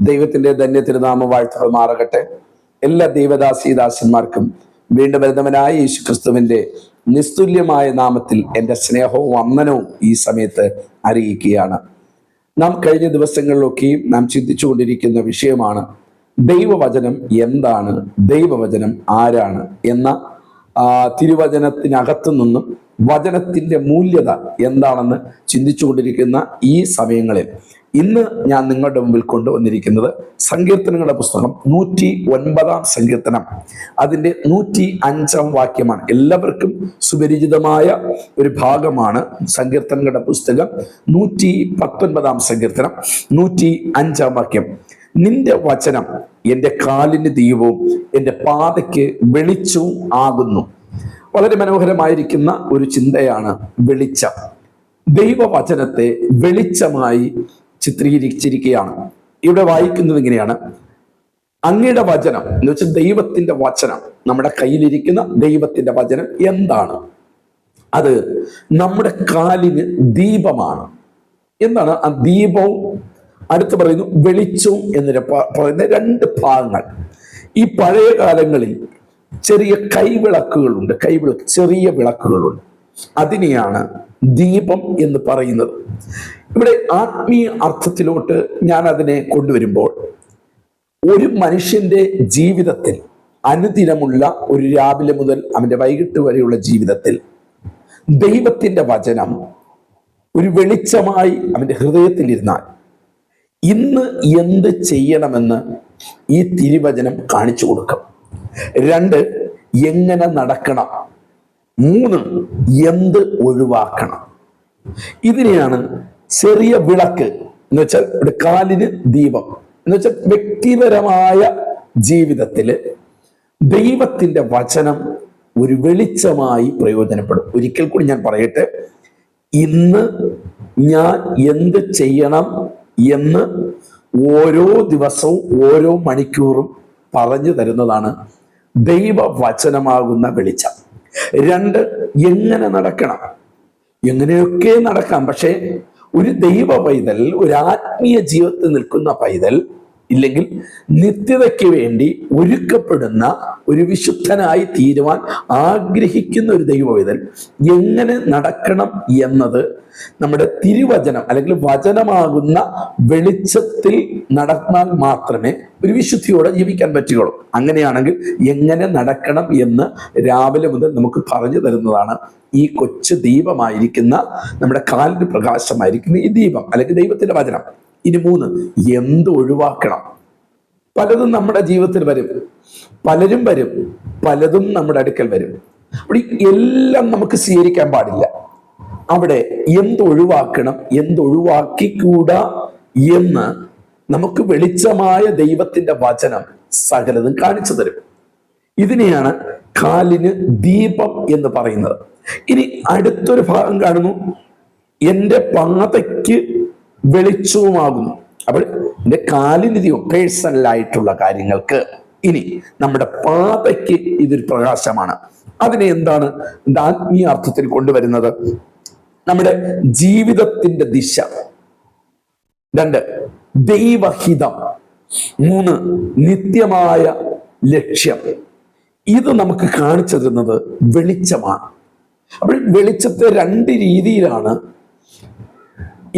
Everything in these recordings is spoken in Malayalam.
ദൈവത്തിന്റെ ധന്യ തിരുനാമം വാഴ്ത്തമാറാകട്ടെ. എല്ലാ ദൈവദാസീദാസന്മാർക്കും വീണ്ടും വരുന്നവനായ യേശു ക്രിസ്തുവിന്റെ നിസ്തുല്യമായ നാമത്തിൽ എൻ്റെ സ്നേഹവും വന്ദനവും ഈ സമയത്ത് അറിയിക്കുകയാണ്. നാം കഴിഞ്ഞ ദിവസങ്ങളിലൊക്കെയും നാം ചിന്തിച്ചുകൊണ്ടിരിക്കുന്ന വിഷയമാണ് ദൈവവചനം എന്താണ്, ദൈവവചനം ആരാണ് എന്ന തിരുവചനത്തിനകത്തു നിന്നും വചനത്തിന്റെ മൂല്യത എന്താണെന്ന് ചിന്തിച്ചുകൊണ്ടിരിക്കുന്ന ഈ സമയങ്ങളിൽ ഇന്ന് ഞാൻ നിങ്ങളുടെ മുമ്പിൽ കൊണ്ടുവന്നിരിക്കുന്നത് സങ്കീർത്തനങ്ങളുടെ പുസ്തകം 109 സങ്കീർത്തനം, അതിൻ്റെ 105 വാക്യമാണ്. എല്ലാവർക്കും സുപരിചിതമായ ഒരു ഭാഗമാണ് സങ്കീർത്തനങ്ങളുടെ പുസ്തകം 119 സങ്കീർത്തനം 105 വാക്യം. നിന്റെ വചനം എൻ്റെ കാലിന് ദീപവും എൻ്റെ പാതയ്ക്ക് വെളിച്ചവും ആകുന്നു. വളരെ മനോഹരമായിരിക്കുന്ന ഒരു ചിന്തയാണ് വെളിച്ചം. ദൈവവചനത്തെ വെളിച്ചമായി ചിത്രീകരിച്ചിരിക്കുകയാണ്. ഇവിടെ വായിക്കുന്നത് ഇങ്ങനെയാണ്: അങ്ങയുടെ വചനം എന്ന് വെച്ചാൽ ദൈവത്തിന്റെ വചനം, നമ്മുടെ കയ്യിലിരിക്കുന്ന ദൈവത്തിന്റെ വചനം എന്താണ്? അത് നമ്മുടെ കാലിന് ദീപമാണ്. എന്താണ് ആ ദീപവും? അടുത്ത് പറയുന്നു വെളിച്ചവും എന്ന് പറയുന്ന രണ്ട് ഭാഗങ്ങൾ. ഈ പഴയ കാലങ്ങളിൽ ചെറിയ കൈവിളക്കുകളുണ്ട്, ചെറിയ വിളക്കുകളുണ്ട്. അതിനെയാണ് ദീപം എന്ന് പറയുന്നത്. ഇവിടെ ആത്മീയ അർത്ഥത്തിലോട്ട് ഞാൻ അതിനെ കൊണ്ടുവരുമ്പോൾ, ഒരു മനുഷ്യന്റെ ജീവിതത്തിൽ അനുദിനമുള്ള ഒരു രാവിലെ മുതൽ അവന്റെ വൈകിട്ട് വരെയുള്ള ജീവിതത്തിൽ ദൈവത്തിന്റെ വചനം ഒരു വെളിച്ചമായി അവന്റെ ഹൃദയത്തിൽ ഇരുന്നാൽ ഇന്ന് എന്ത് ചെയ്യണമെന്ന് ഈ തിരുവചനം കാണിച്ചു കൊടുക്കും. 2, എങ്ങനെ നടക്കണം. 3, എന്ത് ഒഴിവാക്കണം. ഇതിനെയാണ് ചെറിയ വിളക്ക് എന്ന് വെച്ചാൽ ഒരു കാലിന് ദീപം എന്ന് വെച്ചാൽ വ്യക്തിപരമായ ജീവിതത്തില് ദൈവത്തിന്റെ വചനം ഒരു വെളിച്ചമായി പ്രയോജനപ്പെടും. ഒരിക്കൽ കൂടി ഞാൻ പറയട്ടെ, ഇന്ന് ഞാൻ എന്ത് ചെയ്യണം എന്ന് ഓരോ ദിവസവും ഓരോ മണിക്കൂറും പറഞ്ഞു തരുന്നതാണ് ദൈവവചനമാകുന്ന വെളിച്ചം. 2, എങ്ങനെ നടക്കണം. എങ്ങനെയൊക്കെ നടക്കാം, പക്ഷേ ഒരു ദൈവ പൈതൽ, ഒരു ആത്മീയ ജീവിതത്തിൽ നിൽക്കുന്ന പൈതൽ, ഇല്ലെങ്കിൽ നിത്യതയ്ക്ക് വേണ്ടി ഒരുക്കപ്പെടുന്ന ഒരു വിശുദ്ധനായി തീരുവാൻ ആഗ്രഹിക്കുന്ന ഒരു ദൈവ പൈതൽ എങ്ങനെ നടക്കണം എന്നത് നമ്മുടെ തിരുവചനം അല്ലെങ്കിൽ വചനമാകുന്ന വെളിച്ചത്തിൽ നടന്നാൽ മാത്രമേ ഒരു വിശുദ്ധിയോടെ ജീവിക്കാൻ പറ്റുകയുള്ളൂ. അങ്ങനെയാണെങ്കിൽ എങ്ങനെ നടക്കണം എന്ന് രാവിലെ മുതൽ നമുക്ക് പറഞ്ഞു തരുന്നതാണ് ഈ കൊച്ചു ദീപമായിരിക്കുന്ന, നമ്മുടെ കാലിന് പ്രകാശമായിരിക്കുന്ന ഈ ദീപം അല്ലെങ്കിൽ ദൈവത്തിന്റെ വചനം. ഇനി 3, എന്ത് ഒഴിവാക്കണം. പലതും നമ്മുടെ ജീവിതത്തിൽ വരും, പലരും വരും, പലതും നമ്മുടെ അടുക്കൽ വരും. അവിടെ എല്ലാം നമുക്ക് സ്വീകരിക്കാൻ പാടില്ല. അവിടെ എന്തൊഴിവാക്കണം, എന്തൊഴിവാക്കിക്കൂടാ എന്ന് നമുക്ക് വെളിച്ചമായ ദൈവത്തിന്റെ വചനം സകലതും കാണിച്ചു തരും. ഇതിനെയാണ് കാലിന് ദീപം എന്ന് പറയുന്നത്. ഇനി അടുത്തൊരു ഭാഗം കാണുന്നു, എൻ്റെ പാതയ്ക്ക് വെളിച്ചവുമാകുന്നു. അപ്പോൾ എൻ്റെ കാലിന് ദീപം പേഴ്സണലായിട്ടുള്ള കാര്യങ്ങൾക്ക്. ഇനി നമ്മുടെ പാതയ്ക്ക് ഇതൊരു പ്രകാശമാണ്. അതിനെ എന്താണ് ആത്മീയ അർത്ഥത്തിൽ കൊണ്ടുവരുന്നത്? നമ്മുടെ ജീവിതത്തിന്റെ ദിശ. 2, ദൈവഹിതം. 3, നിത്യമായ ലക്ഷ്യം. ഇത് നമുക്ക് കാണിച്ചു തരുന്നത് വെളിച്ചമാണ്. അപ്പോൾ വെളിച്ചത്തെ 2 രീതിയിലാണ്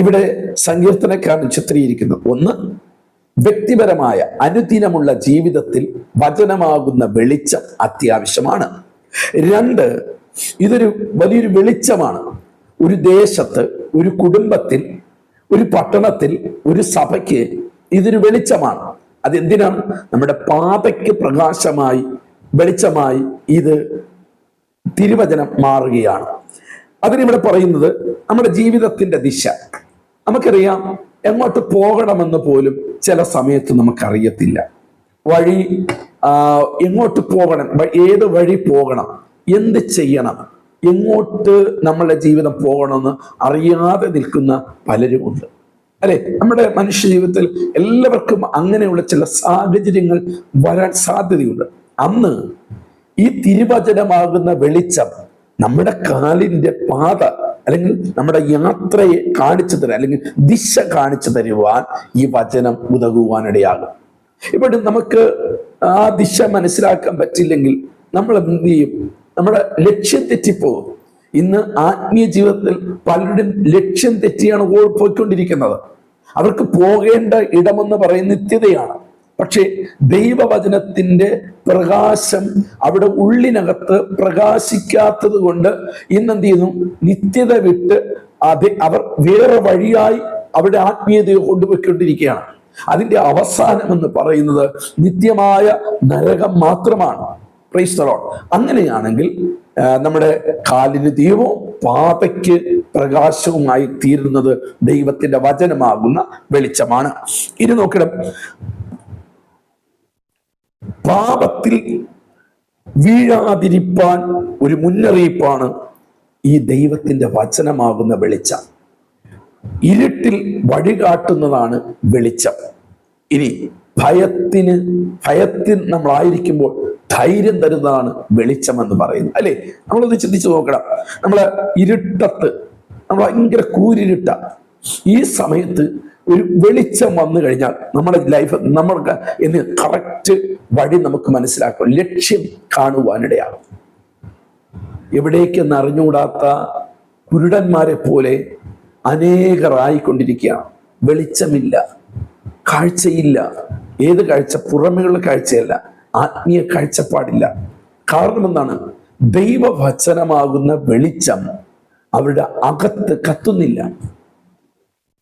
ഇവിടെ സങ്കീർത്തനക്കാരൻ ചിത്രീകരിക്കുന്നത്. 1, വ്യക്തിപരമായ അനുദിനമുള്ള ജീവിതത്തിൽ വചനമാകുന്ന വെളിച്ചം അത്യാവശ്യമാണ്. 2, ഇതൊരു വലിയൊരു വെളിച്ചമാണ്. ഒരു ദേശത്ത്, ഒരു കുടുംബത്തിൽ, ഒരു പട്ടണത്തിൽ, ഒരു സഭയ്ക്ക് ഇതൊരു വെളിച്ചമാണ്. അതെന്തിനാണ്? നമ്മുടെ പാതയ്ക്ക് പ്രകാശമായി, വെളിച്ചമായി ഇത് തിരുവചനം മാറുകയാണ്. അതിനിവിടെ പറയുന്നത് നമ്മുടെ ജീവിതത്തിന്റെ ദിശ. നമുക്കറിയാം, എങ്ങോട്ട് പോകണമെന്ന് പോലും ചില സമയത്ത് നമുക്കറിയത്തില്ല. വഴി എങ്ങോട്ട് പോകണം, ഏത് വഴി പോകണം, എന്ത് ചെയ്യണം, എങ്ങോട്ട് നമ്മളുടെ ജീവിതം പോകണമെന്ന് അറിയാതെ നിൽക്കുന്ന പലരുമുണ്ട്, അല്ലെ? നമ്മുടെ മനുഷ്യ ജീവിതത്തിൽ എല്ലാവർക്കും അങ്ങനെയുള്ള ചില സാഹചര്യങ്ങൾ വരാൻ സാധ്യതയുണ്ട്. അന്ന് ഈ തിരുവചനമാകുന്ന വെളിച്ചം നമ്മുടെ കാലിന്റെ പാത അല്ലെങ്കിൽ നമ്മുടെ യാത്രയെ കാണിച്ചു തരാൻ, അല്ലെങ്കിൽ ദിശ കാണിച്ചു തരുവാൻ ഈ വചനം ഉതകുവാനിടയാകും. ഇവിടെ നമുക്ക് ആ ദിശ മനസ്സിലാക്കാൻ പറ്റില്ലെങ്കിൽ നമ്മൾ എന്ത് ചെയ്യും? നമ്മുടെ ലക്ഷ്യം തെറ്റിപ്പോകും. ഇന്ന് ആത്മീയ ജീവിതത്തിൽ പലരുടെയും ലക്ഷ്യം തെറ്റിയാണ് പോയിക്കൊണ്ടിരിക്കുന്നത്. അവർക്ക് പോകേണ്ട ഇടമെന്ന് പറയുന്ന നിത്യതയാണ്. പക്ഷേ ദൈവവചനത്തിന്റെ പ്രകാശം അവിടെ ഉള്ളിനകത്ത് പ്രകാശിക്കാത്തത് കൊണ്ട് ഇന്നെന്ത് ചെയ്യുന്നു? നിത്യത വിട്ട് അവർ വേറെ വഴിയായി അവരുടെ ആത്മീയതയെ കൊണ്ടുപോയിക്കൊണ്ടിരിക്കുകയാണ്. അതിന്റെ അവസാനം എന്ന് പറയുന്നത് നിത്യമായ നരകം മാത്രമാണ്. Praise the Lord. അങ്ങനെയാണെങ്കിൽ നമ്മുടെ കാലിന് ദീപവും പാതയ്ക്ക് പ്രകാശവുമായി തീരുന്നത് ദൈവത്തിന്റെ വചനമാകുന്ന വെളിച്ചമാണ്. ഇനി നോക്കണം, പാപത്തിൽ വീഴാതിരിപ്പാൻ ഒരു മുന്നറിയിപ്പാണ് ഈ ദൈവത്തിന്റെ വചനമാകുന്ന വെളിച്ചം. ഇരുട്ടിൽ വഴികാട്ടുന്നതാണ് വെളിച്ചം. ഇനി ഭയത്തിൽ നമ്മളായിരിക്കുമ്പോൾ ധൈര്യം തരുന്നതാണ് വെളിച്ചം എന്ന് പറയുന്നത്, അല്ലെ? നമ്മളൊന്ന് ചിന്തിച്ചു നോക്കണം. നമ്മള് ഇരുട്ടത്ത്, നമ്മൾ ഭയങ്കര കൂരിരുട്ട, ഈ സമയത്ത് ഒരു വെളിച്ചം വന്നു കഴിഞ്ഞാൽ നമ്മുടെ ലൈഫ്, നമ്മൾക്ക് എന്ന് കറക്റ്റ് വഴി നമുക്ക് മനസ്സിലാക്കും, ലക്ഷ്യം കാണുവാനിടയാകും. എവിടേക്കെന്ന് അറിഞ്ഞുകൂടാത്ത കുരുടന്മാരെ പോലെ അനേകരായിക്കൊണ്ടിരിക്കുകയാണ്. വെളിച്ചമില്ല, കാഴ്ചയില്ല. ഏത് കാഴ്ച? പുറമേയുള്ള കാഴ്ചയല്ല, ആത്മീയ കാഴ്ചപ്പാടില്ല. കാരണം എന്താണ്? ദൈവവചനമാകുന്ന വെളിച്ചം അവരുടെ അകത്ത് കത്തുന്നില്ല,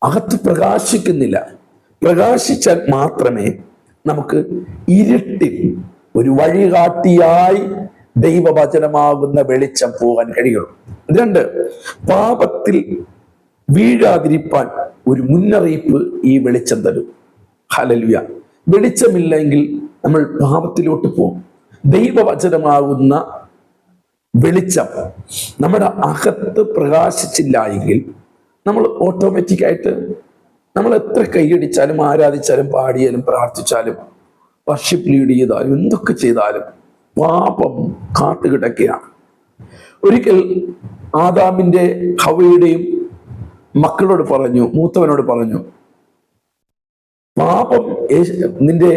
അകത്ത് പ്രകാശിക്കുന്നില്ല. പ്രകാശിച്ചാൽ മാത്രമേ നമുക്ക് ഇരുട്ടിൽ ഒരു വഴികാട്ടിയായി ദൈവവചനമാകുന്ന വെളിച്ചം പോകാൻ കഴിയുള്ളൂ. 2, പാപത്തിൽ വീഴാതിരിപ്പാൻ ഒരു മുന്നറിയിപ്പ് ഈ വെളിച്ചം തരും. ഹല്ലേലൂയ. വെളിച്ചമില്ലെങ്കിൽ നമ്മൾ പാപത്തിലോട്ട് പോകും. ദൈവവചനമാകുന്ന വെളിച്ചം നമ്മുടെ അകത്ത് പ്രകാശിച്ചില്ല എങ്കിൽ നമ്മൾ ഓട്ടോമാറ്റിക്കായിട്ട്, നമ്മൾ എത്ര കൈയടിച്ചാലും ആരാധിച്ചാലും പാടിയാലും പ്രാർത്ഥിച്ചാലും വർഷിപ്പ് ലീഡ് ചെയ്താലും എന്തൊക്കെ ചെയ്താലും പാപം കാത്തുകിടക്കുകയാണ്. ഒരിക്കൽ ആദാമിന്റെ ഹവ്വയുടെയും മക്കളോട് പറഞ്ഞു, മൂത്തവനോട് പറഞ്ഞു, പാപം നിന്റെ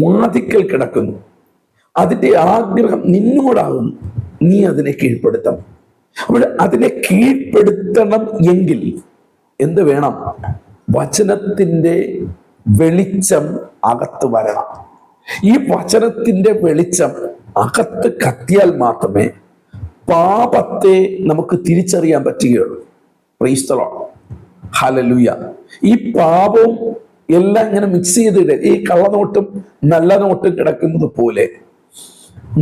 വാതിക്കൽ കിടക്കുന്നു, അതിന്റെ ആഗ്രഹം നിന്നോടാകുന്നു, നീ അതിനെ കീഴ്പ്പെടുത്തണം. അപ്പോൾ അതിനെ കീഴ്പ്പെടുത്തണം എങ്കിൽ എന്ത് വേണം? വചനത്തിന്റെ വെളിച്ചം അകത്ത് വരണം. ഈ വചനത്തിന്റെ വെളിച്ചം അകത്ത് കത്തിയാൽ മാത്രമേ പാപത്തെ നമുക്ക് തിരിച്ചറിയാൻ പറ്റുകയുള്ളൂ. Praise the Lord. ഹല്ലേലൂയ. ഈ പാപവും എല്ലാം ഇങ്ങനെ മിക്സ് ചെയ്തിട്ട് ഈ കള്ളനോട്ടും നല്ല നോട്ടും കിടക്കുന്നത് പോലെ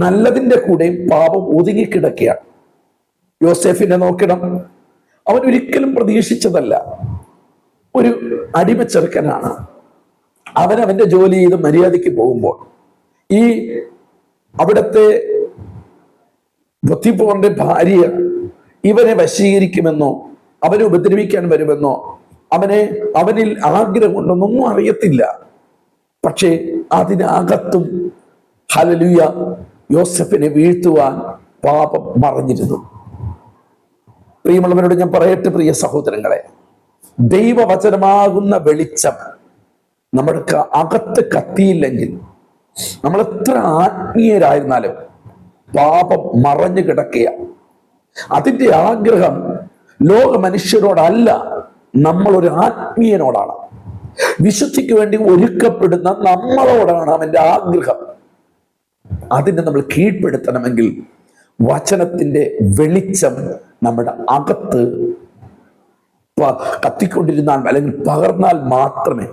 നല്ലതിന്റെ കൂടെയും പാപം ഒതുങ്ങിക്കിടക്കുകയാണ്. യോസേഫിനെ നോക്കണം. അവൻ ഒരിക്കലും പ്രതീക്ഷിച്ചതല്ല. ഒരു അടിമച്ചെറുക്കനാണ്. അവന്റെ ജോലി ചെയ്ത് മര്യാദയ്ക്ക് പോകുമ്പോൾ ഈ അവിടുത്തെ പൊത്തിപ്പോറിന്റെ ഭാര്യ ഇവനെ വശീകരിക്കുമെന്നോ അവനെ ഉപദ്രവിക്കാൻ വരുമെന്നോ അവനിൽ ആഗ്രഹമുണ്ടെന്നൊന്നും അറിയത്തില്ല. പക്ഷേ അതിനകത്തും ഹല്ലേലൂയ യോസേഫിനെ വീഴ്ത്തുവാൻ പാപം മറഞ്ഞിരുന്നു. പ്രിയമുള്ളവരോട് ഞാൻ പറയട്ടെ, പ്രിയ സഹോദരങ്ങളെ, ദൈവവചനമാകുന്ന വെളിച്ചം നമ്മുടെ അകത്ത് കത്തിയില്ലെങ്കിൽ നമ്മൾ എത്ര ആത്മീയരായിരുന്നാലും പാപം മറഞ്ഞു കിടക്കുക. അതിന്റെ ആഗ്രഹം ലോക മനുഷ്യരോടല്ല, നമ്മളൊരു ആത്മീയനോടാണ്. വിശുദ്ധിക്ക് വേണ്ടി ഒരുക്കപ്പെടുന്ന നമ്മളോടാണ് അവന്റെ ആഗ്രഹം. അതിനെ നമ്മൾ കീഴ്പ്പെടുത്തണമെങ്കിൽ വചനത്തിന്റെ വെളിച്ചം നമ്മുടെ അകത്ത് കത്തിക്കൊണ്ടിരുന്നാൽ, അല്ലെങ്കിൽ പകർന്നാൽ മാത്രമേ,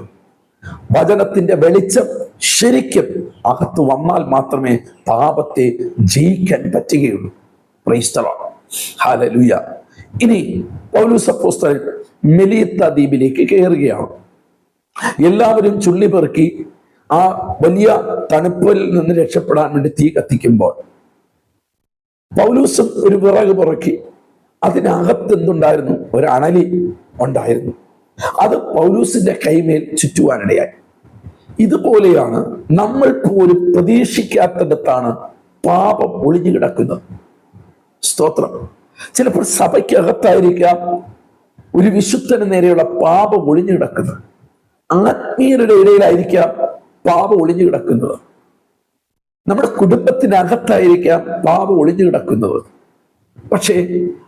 വചനത്തിന്റെ വെളിച്ചം ശരിക്കും അകത്ത് വന്നാൽ മാത്രമേ പാപത്തെ ജയിക്കാൻ പറ്റുകയുള്ളൂ. Praise the Lord. ഹല്ലേലൂയ. ഇനി പൗലോസ് അപ്പോസ്തലൻ മെലീത്ത ദ്വീപിലേക്ക് കയറുകയാണ്. എല്ലാവരും ചുള്ളിപ്പെറുക്കി ആ വലിയ തണുപ്പിൽ നിന്ന് രക്ഷപ്പെടാൻ വേണ്ടി തീ കത്തിക്കുമ്പോൾ പൗലോസും ഒരു വിറക് പുറക്കി. അതിനകത്ത് എന്തുണ്ടായിരുന്നു? ഒരു അണലി ഉണ്ടായിരുന്നു. അത് പൗലോസിന്റെ കൈമേൽ ചുറ്റുവാനിടയായി. ഇതുപോലെയാണ് നമ്മൾ പോലും പ്രതീക്ഷിക്കാത്തിടത്താണ് പാപം ഒളിഞ്ഞു കിടക്കുന്നത്. സ്തോത്രം. ചിലപ്പോൾ സഭയ്ക്കകത്തായിരിക്കാം ഒരു വിശുദ്ധന് നേരെയുള്ള പാപം ഒളിഞ്ഞു കിടക്കുന്നത്. ആത്മീയരുടെ ഇടയിലായിരിക്കാം പാപം ഒളിഞ്ഞു കിടക്കുന്നത്. നമ്മുടെ കുടുംബത്തിനകത്തായിരിക്കാം പാപം ഒളിഞ്ഞു കിടക്കുന്നത്. പക്ഷേ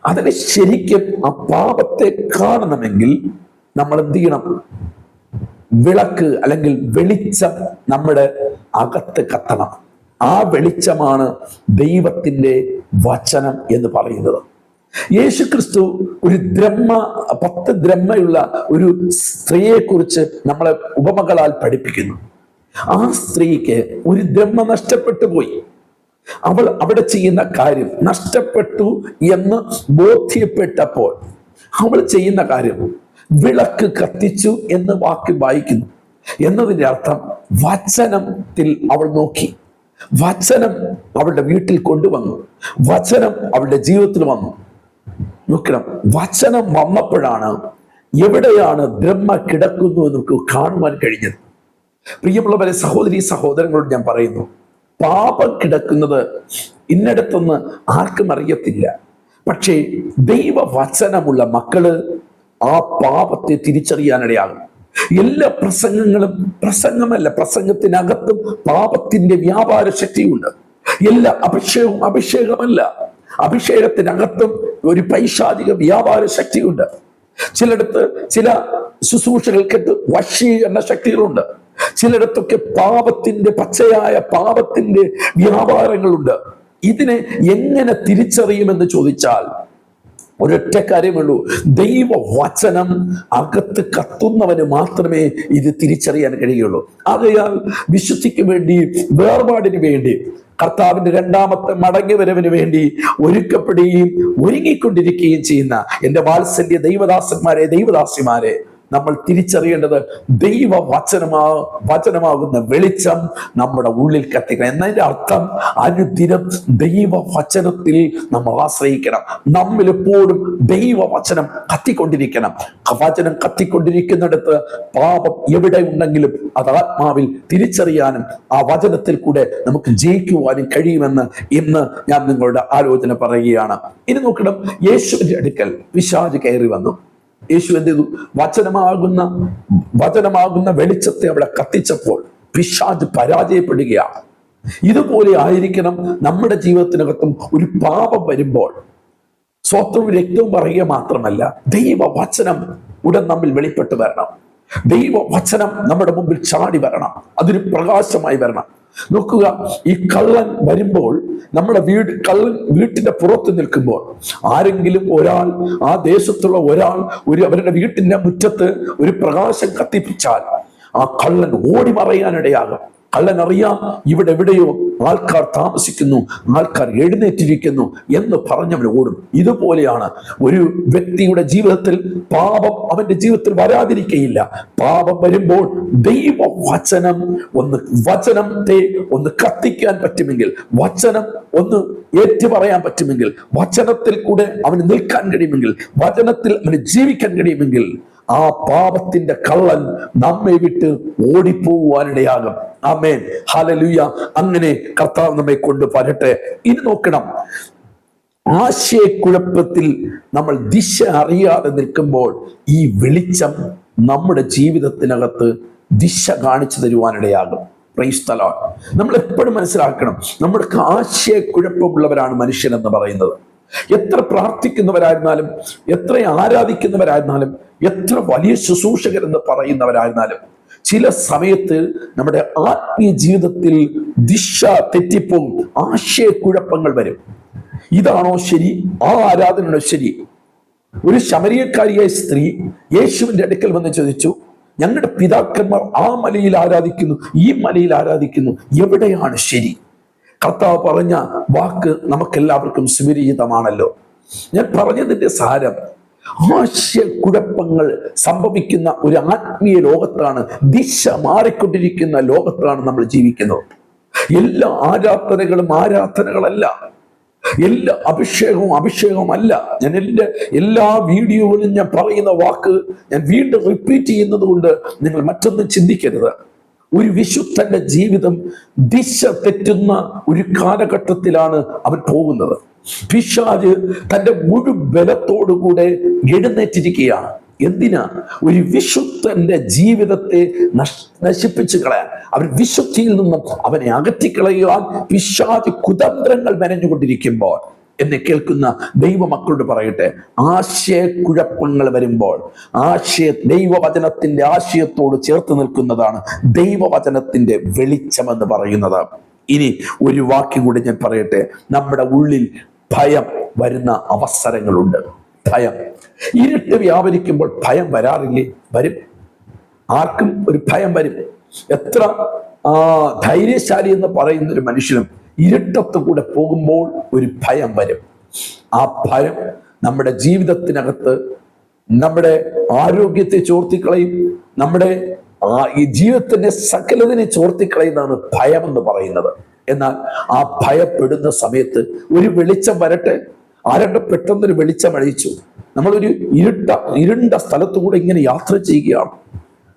അതിനെ ശരിക്കും ആ പാപത്തെ കാണണമെങ്കിൽ നമ്മൾ എന്ത് ചെയ്യണം? വിളക്ക് അല്ലെങ്കിൽ വെളിച്ചം നമ്മുടെ അകത്ത് കത്തണം. ആ വെളിച്ചമാണ് ദൈവത്തിന്റെ വചനം എന്ന് പറയുന്നത്. യേശുക്രിസ്തു ഒരു 10 ദ്രഹ്മയുള്ള ഒരു സ്ത്രീയെ കുറിച്ച് നമ്മളെ ഉപമകളാൽ പഠിപ്പിക്കുന്നു. ആ സ്ത്രീക്ക് ഒരു ദ്രഹ്മ നഷ്ടപ്പെട്ടു പോയി. അവൾ അവിടെ ചെയ്യുന്ന കാര്യം നഷ്ടപ്പെട്ടു എന്ന് ബോധ്യപ്പെട്ടപ്പോൾ അവൾ ചെയ്യുന്ന കാര്യം വിളക്ക് കത്തിച്ചു എന്ന് വാക്യം വായിക്കുന്നു. എന്നതിന്റെ അർത്ഥം വചനത്തിൽ അവൾ നോക്കി, വചനം അവളുടെ വീട്ടിൽ കൊണ്ടുവന്നു, വചനം അവളുടെ ജീവിതത്തിൽ വന്നു. നോക്കണം, വചനം വന്നപ്പോഴാണ് എവിടെയാണ് ബ്രഹ്മ കിടക്കുന്നു എന്ന് നമുക്ക് കാണുവാൻ കഴിഞ്ഞത്. പ്രിയമുള്ളവരെ, സഹോദരി സഹോദരങ്ങളോട് ഞാൻ പറയുന്നു, പാപം കിടക്കുന്നത് ഇന്നിടത്തൊന്ന് ആർക്കും അറിയത്തില്ല. പക്ഷേ ദൈവവചനമുള്ള മക്കള് ആ പാപത്തെ തിരിച്ചറിയാനിടയാകും. എല്ലാ പ്രസംഗങ്ങളും പ്രസംഗമല്ല, പ്രസംഗത്തിനകത്തും പാപത്തിന്റെ വ്യാപാര ശക്തിയുണ്ട്. എല്ലാ അഭിഷേകവും അഭിഷേകമല്ല, അഭിഷേകത്തിനകത്തും ഒരു പൈശാചിക വ്യാപാര ശക്തിയുണ്ട്. ചിലയിടത്ത് ചില ശുശ്രൂഷകൾക്ക് വശീകരണ ശക്തികളുണ്ട്. ചിലയിടത്തൊക്കെ പാപത്തിന്റെ പച്ചയായ പാപത്തിന്റെ വ്യാപാരങ്ങളുണ്ട്. ഇതിനെ എങ്ങനെ തിരിച്ചറിയുമെന്ന് ചോദിച്ചാൽ ഒരൊറ്റ കാര്യമുള്ളൂ, ദൈവവചനം അകത്ത് കത്തുന്നവന് മാത്രമേ ഇത് തിരിച്ചറിയാൻ കഴിയുള്ളൂ. ആകയാൽ വിശുദ്ധിക്ക് വേണ്ടി, വേർപാടിന് വേണ്ടി, കർത്താവിന്റെ 2ാമത്തെ മടങ്ങിവരവിന് വേണ്ടി ഒരുക്കപ്പെടുകയും ഒരുങ്ങിക്കൊണ്ടിരിക്കുകയും ചെയ്യുന്ന എൻ്റെ വാത്സല്യ ദൈവദാസന്മാരെ, ദൈവദാസിമാരെ, നമ്മൾ തിരിച്ചറിയേണ്ടത് വചനമാകുന്ന വെളിച്ചം നമ്മുടെ ഉള്ളിൽ കത്തിക്കണം. എന്നതിന്റെ അർത്ഥം അനുദിനം ദൈവവചനത്തിൽ നമ്മൾ ആശ്രയിക്കണം. നമ്മിൽ എപ്പോഴും ദൈവവചനം കത്തിക്കൊണ്ടിരിക്കണം. വചനം കത്തിക്കൊണ്ടിരിക്കുന്നിടത്ത് പാപം എവിടെ ഉണ്ടെങ്കിലും അത് ആത്മാവിൽ തിരിച്ചറിയാനും ആ വചനത്തിൽ കൂടെ നമുക്ക് ജയിക്കുവാനും കഴിയുമെന്ന് ഇന്ന് ഞാൻ നിങ്ങളുടെ ആലോചന പറയുകയാണ്. ഇനി നോക്കണം, യേശുവിന്റെ അടുക്കൽ പിശാച് കയറി വന്നു. യേശു എന്ത് ചെയ്തു? വചനമാകുന്ന വെളിച്ചത്തെ അവിടെ കത്തിച്ചപ്പോൾ പിശാച് പരാജയപ്പെടുകയാണ്. ഇതുപോലെ ആയിരിക്കണം നമ്മുടെ ജീവിതത്തിനകത്തും. ഒരു പാപം വരുമ്പോൾ സ്വത്വവും രക്തവും പറയുക മാത്രമല്ല, ദൈവവചനം ഉടൻ നമ്മിൽ വെളിപ്പെട്ട് വരണം. ദൈവവചനം നമ്മുടെ മുമ്പിൽ ചാടി വരണം, അതൊരു പ്രകാശമായി വരണം. നോക്കുക, ഈ കള്ളൻ വരുമ്പോൾ, നമ്മുടെ കള്ളൻ വീട്ടിന്റെ പുറത്ത് നിൽക്കുമ്പോൾ ആരെങ്കിലും ഒരാൾ, ആ ദേശത്തുള്ള ഒരാൾ അവരുടെ വീട്ടിന്റെ മുറ്റത്ത് ഒരു പ്രകാശം കത്തിപ്പിച്ചാൽ ആ കള്ളൻ ഓടി മറയാനിടയാകും. കള്ളൻ അറിയാം ഇവിടെ എവിടെയോ ആൾക്കാർ താമസിക്കുന്നു, ആൾക്കാർ എഴുന്നേറ്റിരിക്കുന്നു എന്ന് പറഞ്ഞവൻ ഓടും. ഇതുപോലെയാണ് ഒരു വ്യക്തിയുടെ ജീവിതത്തിൽ പാപം അവന്റെ ജീവിതത്തിൽ വരാതിരിക്കയില്ല. പാപം വരുമ്പോൾ വചനത്തെ ഒന്ന് കത്തിക്കാൻ പറ്റുമെങ്കിൽ, വചനം ഒന്ന് ഏറ്റു പറയാൻ പറ്റുമെങ്കിൽ, വചനത്തിൽ കൂടെ അവന് നിൽക്കാൻ കഴിയുമെങ്കിൽ, വചനത്തിൽ അവന് ജീവിക്കാൻ കഴിയുമെങ്കിൽ, ആ പാപത്തിന്റെ കള്ളൻ നമ്മെ വിട്ട് ഓടിപ്പോവാനിടയാകും. ആമേൻ, ഹല്ലേലൂയ. അങ്ങനെ കർത്താവ് നമ്മെ കൊണ്ട് വരട്ടെ. ഇനി നോക്കണം, ആശയക്കുഴപ്പത്തിൽ നമ്മൾ ദിശ അറിയാതെ നിൽക്കുമ്പോൾ ഈ വെളിച്ചം നമ്മുടെ ജീവിതത്തിനകത്ത് ദിശ കാണിച്ചു തരുവാനിടയാകും. Praise the Lord. നമ്മൾ എപ്പോഴും മനസ്സിലാക്കണം, നമ്മുടെ ആശയക്കുഴപ്പമുള്ളവരാണ് മനുഷ്യൻ എന്ന് പറയുന്നത്. എത്ര പ്രാർത്ഥിക്കുന്നവരായിരുന്നാലും, എത്ര ആരാധിക്കുന്നവരായിരുന്നാലും, എത്ര വലിയ ശുശ്രൂഷകരെന്ന് പറയുന്നവരായിരുന്നാലും, ചില സമയത്ത് നമ്മുടെ ആത്മീയ ജീവിതത്തിൽ ദിശ തെറ്റിപ്പോകും, ആശയക്കുഴപ്പങ്ങൾ വരും. ഇതാണോ ശരി? ആ ആരാധനയാണോ ശരി? ഒരു ശമരിയക്കാരിയായ സ്ത്രീ യേശുവിന്റെ അടുക്കൽ വന്ന് ചോദിച്ചു, ഞങ്ങളുടെ പിതാക്കന്മാർ ആ മലയിൽ ആരാധിക്കുന്നു, ഈ മലയിൽ ആരാധിക്കുന്നു, എവിടെയാണ് ശരി? കർത്താവ് പറഞ്ഞ വാക്ക് നമുക്കെല്ലാവർക്കും സുപരിചിതമാണല്ലോ. ഞാൻ പറഞ്ഞതിന്റെ സാരം, ആശയക്കുഴപ്പങ്ങൾ സംഭവിക്കുന്ന ഒരു ആത്മീയ ലോകത്താണ്, ദിശ മാറിക്കൊണ്ടിരിക്കുന്ന ലോകത്താണ് നമ്മൾ ജീവിക്കുന്നത്. എല്ലാ ആരാധനകളും ആരാധനകളല്ല, എല്ലാ അഭിഷേകവും അഭിഷേകമല്ല. ഞാൻ എല്ലാ വീഡിയോകളിലും ഞാൻ പറയുന്ന വാക്ക് ഞാൻ വീണ്ടും റിപ്പീറ്റ് ചെയ്യുന്നത് കൊണ്ട് നിങ്ങൾ മറ്റൊന്നും ചിന്തിക്കരുത്. ഒരു വിശുദ്ധന്റെ ജീവിതം ദിശ തെറ്റുന്ന ഒരു കാലഘട്ടത്തിലാണ് അവൻ പോകുന്നത്. പിശാച് തന്റെ മുഴുബലത്തോടുകൂടെ എഴുന്നേറ്റിരിക്കുകയാണ്. എന്തിനാ? ഒരു വിശുദ്ധന്റെ ജീവിതത്തെ നശിപ്പിച്ചു കളയാൻ, അവൻ വിശുദ്ധിയിൽ നിന്നും അവനെ അകറ്റിക്കളയുവാൻ പിശാച് കുതന്ത്രങ്ങൾ മെനഞ്ഞുകൊണ്ടിരിക്കുമ്പോൾ, എന്നെ കേൾക്കുന്ന ദൈവമക്കളോട് പറയട്ടെ, ആശയക്കുഴപ്പങ്ങൾ വരുമ്പോൾ ദൈവവചനത്തിന്റെ ആശയത്തോട് ചേർത്ത് നിൽക്കുന്നതാണ് ദൈവവചനത്തിന്റെ വെളിച്ചമെന്ന് പറയുന്നത്. ഇനി ഒരു വാക്യം കൂടി ഞാൻ പറയട്ടെ. നമ്മുടെ ഉള്ളിൽ ഭയം വരുന്ന അവസരങ്ങളുണ്ട്. ഭയം, ഇരുട്ട് വ്യാപരിക്കുമ്പോൾ ഭയം വരാറില്ലേ? വരും. ആർക്കും ഒരു ഭയം വരും. എത്ര ധൈര്യശാലി എന്ന് പറയുന്ന ഒരു മനുഷ്യനും ഇരുട്ടത്ത് കൂടെ പോകുമ്പോൾ ഒരു ഭയം വരും. ആ ഭയം നമ്മുടെ ജീവിതത്തിനകത്ത് നമ്മുടെ ആരോഗ്യത്തെ ചോർത്തിക്കളയും, നമ്മുടെ ഈ ജീവിതത്തിന്റെ സകലതിനെ ചോർത്തിക്കളയുന്നതാണ് ഭയം എന്ന് പറയുന്നത്. എന്നാൽ ആ ഭയപ്പെടുന്ന സമയത്ത് ഒരു വെളിച്ചം വരട്ടെ. ആരുടെ പെട്ടെന്നൊരു വെളിച്ചം അഴിച്ചു. നമ്മളൊരു ഇരുണ്ട സ്ഥലത്തുകൂടെ ഇങ്ങനെ യാത്ര ചെയ്യുകയാണ്.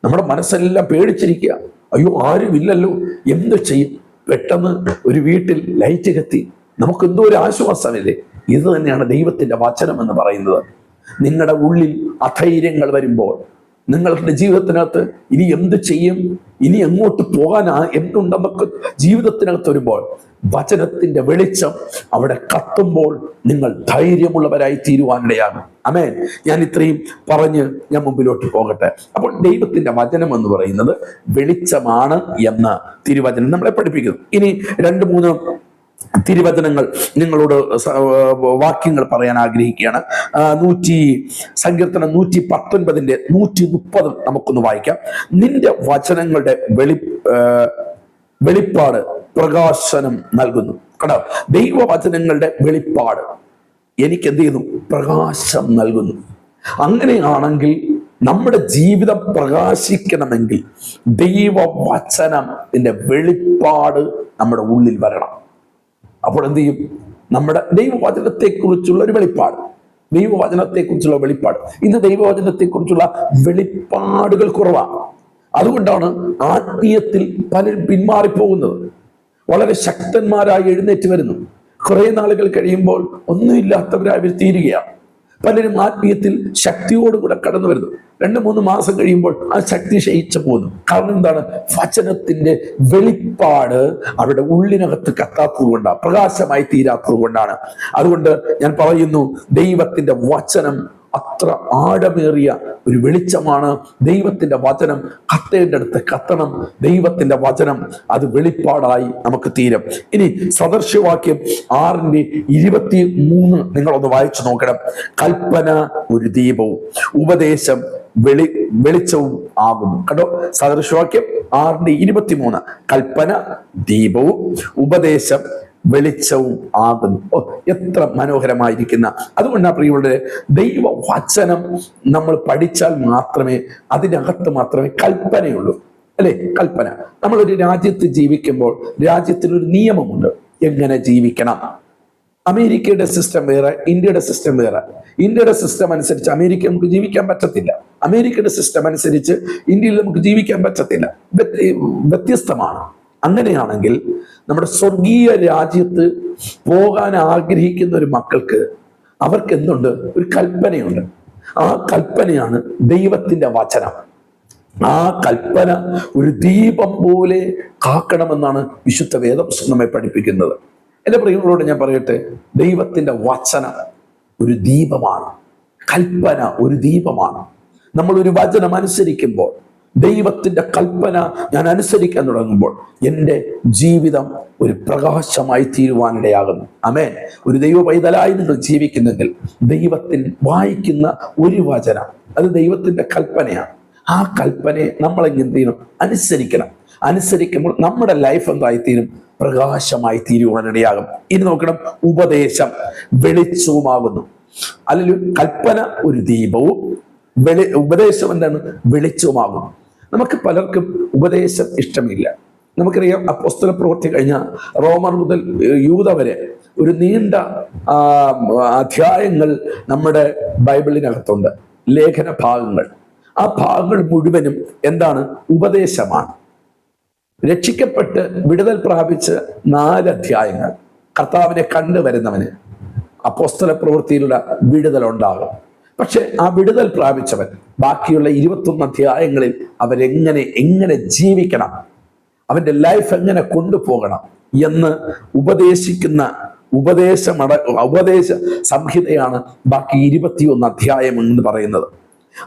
നമ്മുടെ മനസ്സെല്ലാം പേടിച്ചിരിക്കുക. അയ്യോ, ആരുമില്ലല്ലോ, എന്ത് ചെയ്യും? പെട്ടെന്ന് ഒരു വീട്ടിൽ ലൈറ്റ് കത്തി. നമുക്ക് എന്തോ ഒരു ആശ്വാസമില്ലേ? ഇത് തന്നെയാണ് ദൈവത്തിന്റെ വചനം എന്ന് പറയുന്നത്. നിങ്ങളുടെ ഉള്ളിൽ അധൈര്യങ്ങൾ വരുമ്പോൾ, നിങ്ങളുടെ ജീവിതത്തിനകത്ത് ഇനി എന്ത് ചെയ്യും, ഇനി എങ്ങോട്ട് പോകാൻ എന്തുണ്ടെന്നൊക്കെ ജീവിതത്തിനകത്ത് വരുമ്പോൾ, വചനത്തിന്റെ വെളിച്ചം അവിടെ കത്തുമ്പോൾ നിങ്ങൾ ധൈര്യമുള്ളവരായി തീരുവാനിടയാകും. ആമേൻ. ഞാൻ ഇത്രയും പറഞ്ഞ് ഞാൻ മുമ്പിലോട്ട് പോകട്ടെ. അപ്പോൾ ദൈവത്തിന്റെ വചനം എന്ന് പറയുന്നത് വെളിച്ചമാണ് എന്ന് തിരുവചനം നമ്മളെ പഠിപ്പിക്കുന്നു. ഇനി 2-3 തിരുവചനങ്ങൾ നിങ്ങളോട് വാക്യങ്ങൾ പറയാൻ ആഗ്രഹിക്കുകയാണ്. സങ്കീർത്തനം 119 130 നമുക്കൊന്ന് വായിക്കാം. നിന്റെ വചനങ്ങളുടെ വെളിപ്പാട് പ്രകാശനം നൽകുന്നു. കേട്ടോ, ദൈവവചനങ്ങളുടെ വെളിപ്പാട് എനിക്ക് എന്ത് ചെയ്യുന്നു? പ്രകാശം നൽകുന്നു. അങ്ങനെയാണെങ്കിൽ നമ്മുടെ ജീവിതം പ്രകാശിക്കണമെങ്കിൽ ദൈവവചനത്തിന്റെ വെളിപ്പാട് നമ്മുടെ ഉള്ളിൽ വരണം. അപ്പോൾ എന്ത് ചെയ്യും? നമ്മുടെ ദൈവവചനത്തെക്കുറിച്ചുള്ള ഒരു വെളിപ്പാട്, ദൈവവചനത്തെക്കുറിച്ചുള്ള വെളിപ്പാട്. ഇന്ന് ദൈവവചനത്തെക്കുറിച്ചുള്ള വെളിപ്പാടുകൾ കുറവാണ്. അതുകൊണ്ടാണ് ആത്മീയത്തിൽ പലരും പിന്മാറിപ്പോകുന്നത്. വളരെ ശക്തന്മാരായി എഴുന്നേറ്റ് വരുന്നു. കുറെ നാളുകൾ കഴിയുമ്പോൾ ഒന്നുമില്ലാത്തവരായി അവർ തീരുകയാണ്. പലരും ആത്മീയത്തിൽ ശക്തിയോടുകൂടെ കടന്നു വരുന്നു. 2-3 മാസം കഴിയുമ്പോൾ ആ ശക്തി ക്ഷയിച്ചു പോകുന്നു. കാരണം എന്താണ്? വചനത്തിന്റെ വെളിപ്പാട് അവരുടെ ഉള്ളിനകത്ത് കത്താത്തത് കൊണ്ടാണ്, പ്രകാശമായി തീരാത്തത് കൊണ്ടാണ്. അതുകൊണ്ട് ഞാൻ പറയുന്നു, ദൈവത്തിന്റെ വചനം അത്ര ആഴമേറിയ ഒരു വെളിച്ചമാണ്. ദൈവത്തിന്റെ വചനം കത്തേണ്ടടുത്ത് കത്തണം. ദൈവത്തിന്റെ വചനം അത് വെളിപ്പാടായി നമുക്ക് തീരും. ഇനി സദൃശവാക്യം 6:23 നിങ്ങളൊന്ന് വായിച്ചു നോക്കണം. കൽപ്പന ഒരു ദീപവും ഉപദേശം വെളിച്ചവും ആകുന്നു. കേട്ടോ, സദൃശവാക്യം 6:23 കൽപ്പന ദീപവും ഉപദേശം വെളിച്ചവും ആകുന്നു. എത്ര മനോഹരമായിരിക്കുന്ന! അതുകൊണ്ടാണ് പ്രിയമുള്ളവരെ, ദൈവവചനം നമ്മൾ പഠിച്ചാൽ മാത്രമേ അതിനകത്ത് മാത്രമേ കൽപ്പനയുള്ളൂ. അല്ലെ? കൽപ്പന. നമ്മളൊരു രാജ്യത്ത് ജീവിക്കുമ്പോൾ രാജ്യത്തിനൊരു നിയമമുണ്ട്, എങ്ങനെ ജീവിക്കണം. അമേരിക്കയുടെ സിസ്റ്റം വേറെ, ഇന്ത്യയുടെ സിസ്റ്റം വേറെ. ഇന്ത്യയുടെ സിസ്റ്റം അനുസരിച്ച് അമേരിക്ക നമുക്ക് ജീവിക്കാൻ പറ്റത്തില്ല. അമേരിക്കയുടെ സിസ്റ്റം അനുസരിച്ച് ഇന്ത്യയിൽ നമുക്ക് ജീവിക്കാൻ പറ്റത്തില്ല. വ്യത്യസ്തമാണ്. അങ്ങനെയാണെങ്കിൽ നമ്മുടെ സ്വർഗീയ രാജ്യത്ത് പോകാൻ ആഗ്രഹിക്കുന്ന ഒരു മക്കൾക്ക് അവർക്ക് എന്തുണ്ട്? ഒരു കൽപ്പനയുണ്ട്. ആ കൽപ്പനയാണ് ദൈവത്തിന്റെ വചനം. ആ കൽപ്പന ഒരു ദീപം പോലെ കാക്കണമെന്നാണ് വിശുദ്ധ വേദപുസ്തകം നമ്മെ പഠിപ്പിക്കുന്നത്. എൻ്റെ പ്രിയങ്ങളോട് ഞാൻ പറയട്ടെ, ദൈവത്തിന്റെ വചനം ഒരു ദീപമാണ്, കൽപ്പന ഒരു ദീപമാണ്. നമ്മളൊരു വചനം അനുസരിക്കുമ്പോൾ, ദൈവത്തിന്റെ കൽപ്പന ഞാൻ അനുസരിക്കാൻ തുടങ്ങുമ്പോൾ എൻ്റെ ജീവിതം ഒരു പ്രകാശമായി തീരുവാനിടയാകുന്നു. ആമേൻ. ഒരു ദൈവ പൈതലായി നിങ്ങൾ ജീവിക്കുന്നെങ്കിൽ ദൈവത്തിൽ വായിക്കുന്ന ഒരു വചനം അത് ദൈവത്തിന്റെ കൽപ്പനയാണ്. ആ കൽപ്പനയെ നമ്മൾ എന്ത് ചെയ്യണം? അനുസരിക്കണം. അനുസരിക്കുമ്പോൾ നമ്മുടെ ലൈഫ് എന്തായിത്തീരും? പ്രകാശമായി തീരുവാനിടയാകും. ഇനി നോക്കണം, ഉപദേശം വെളിച്ചവുമാകുന്നു. അല്ലെങ്കിൽ കൽപ്പന ഒരു ദീപവും ഉപദേശം എന്താണ്? വെളിച്ചവുമാകുന്നു. നമുക്ക് പലർക്കും ഉപദേശം ഇഷ്ടമില്ല. നമുക്കറിയാം, അപ്പോസ്തല പ്രവൃത്തി കഴിഞ്ഞ റോമർ മുതൽ യൂദ വരെ ഒരു നീണ്ട അധ്യായങ്ങൾ നമ്മുടെ ബൈബിളിനകത്തുണ്ട്, ലേഖന ഭാഗങ്ങൾ. ആ ഭാഗങ്ങൾ മുഴുവനും എന്താണ്? ഉപദേശമാണ്. രക്ഷിക്കപ്പെട്ട് വിടുതൽ പ്രാപിച്ച് 4 അധ്യായങ്ങൾ കർത്താവിനെ കണ്ടുവരുന്നവന് അപ്പോസ്തല പ്രവൃത്തിയിലുള്ള വിടുതൽ ഉണ്ടാകും. പക്ഷെ ആ വിടുതൽ പ്രാപിച്ചവൻ ബാക്കിയുള്ള 21 അധ്യായങ്ങളിൽ അവരെങ്ങനെ ജീവിക്കണം, അവന്റെ ലൈഫ് എങ്ങനെ കൊണ്ടുപോകണം എന്ന് ഉപദേശിക്കുന്ന ഉപദേശ സംഹിതയാണ് ബാക്കി 21 അധ്യായം എന്ന് പറയുന്നത്.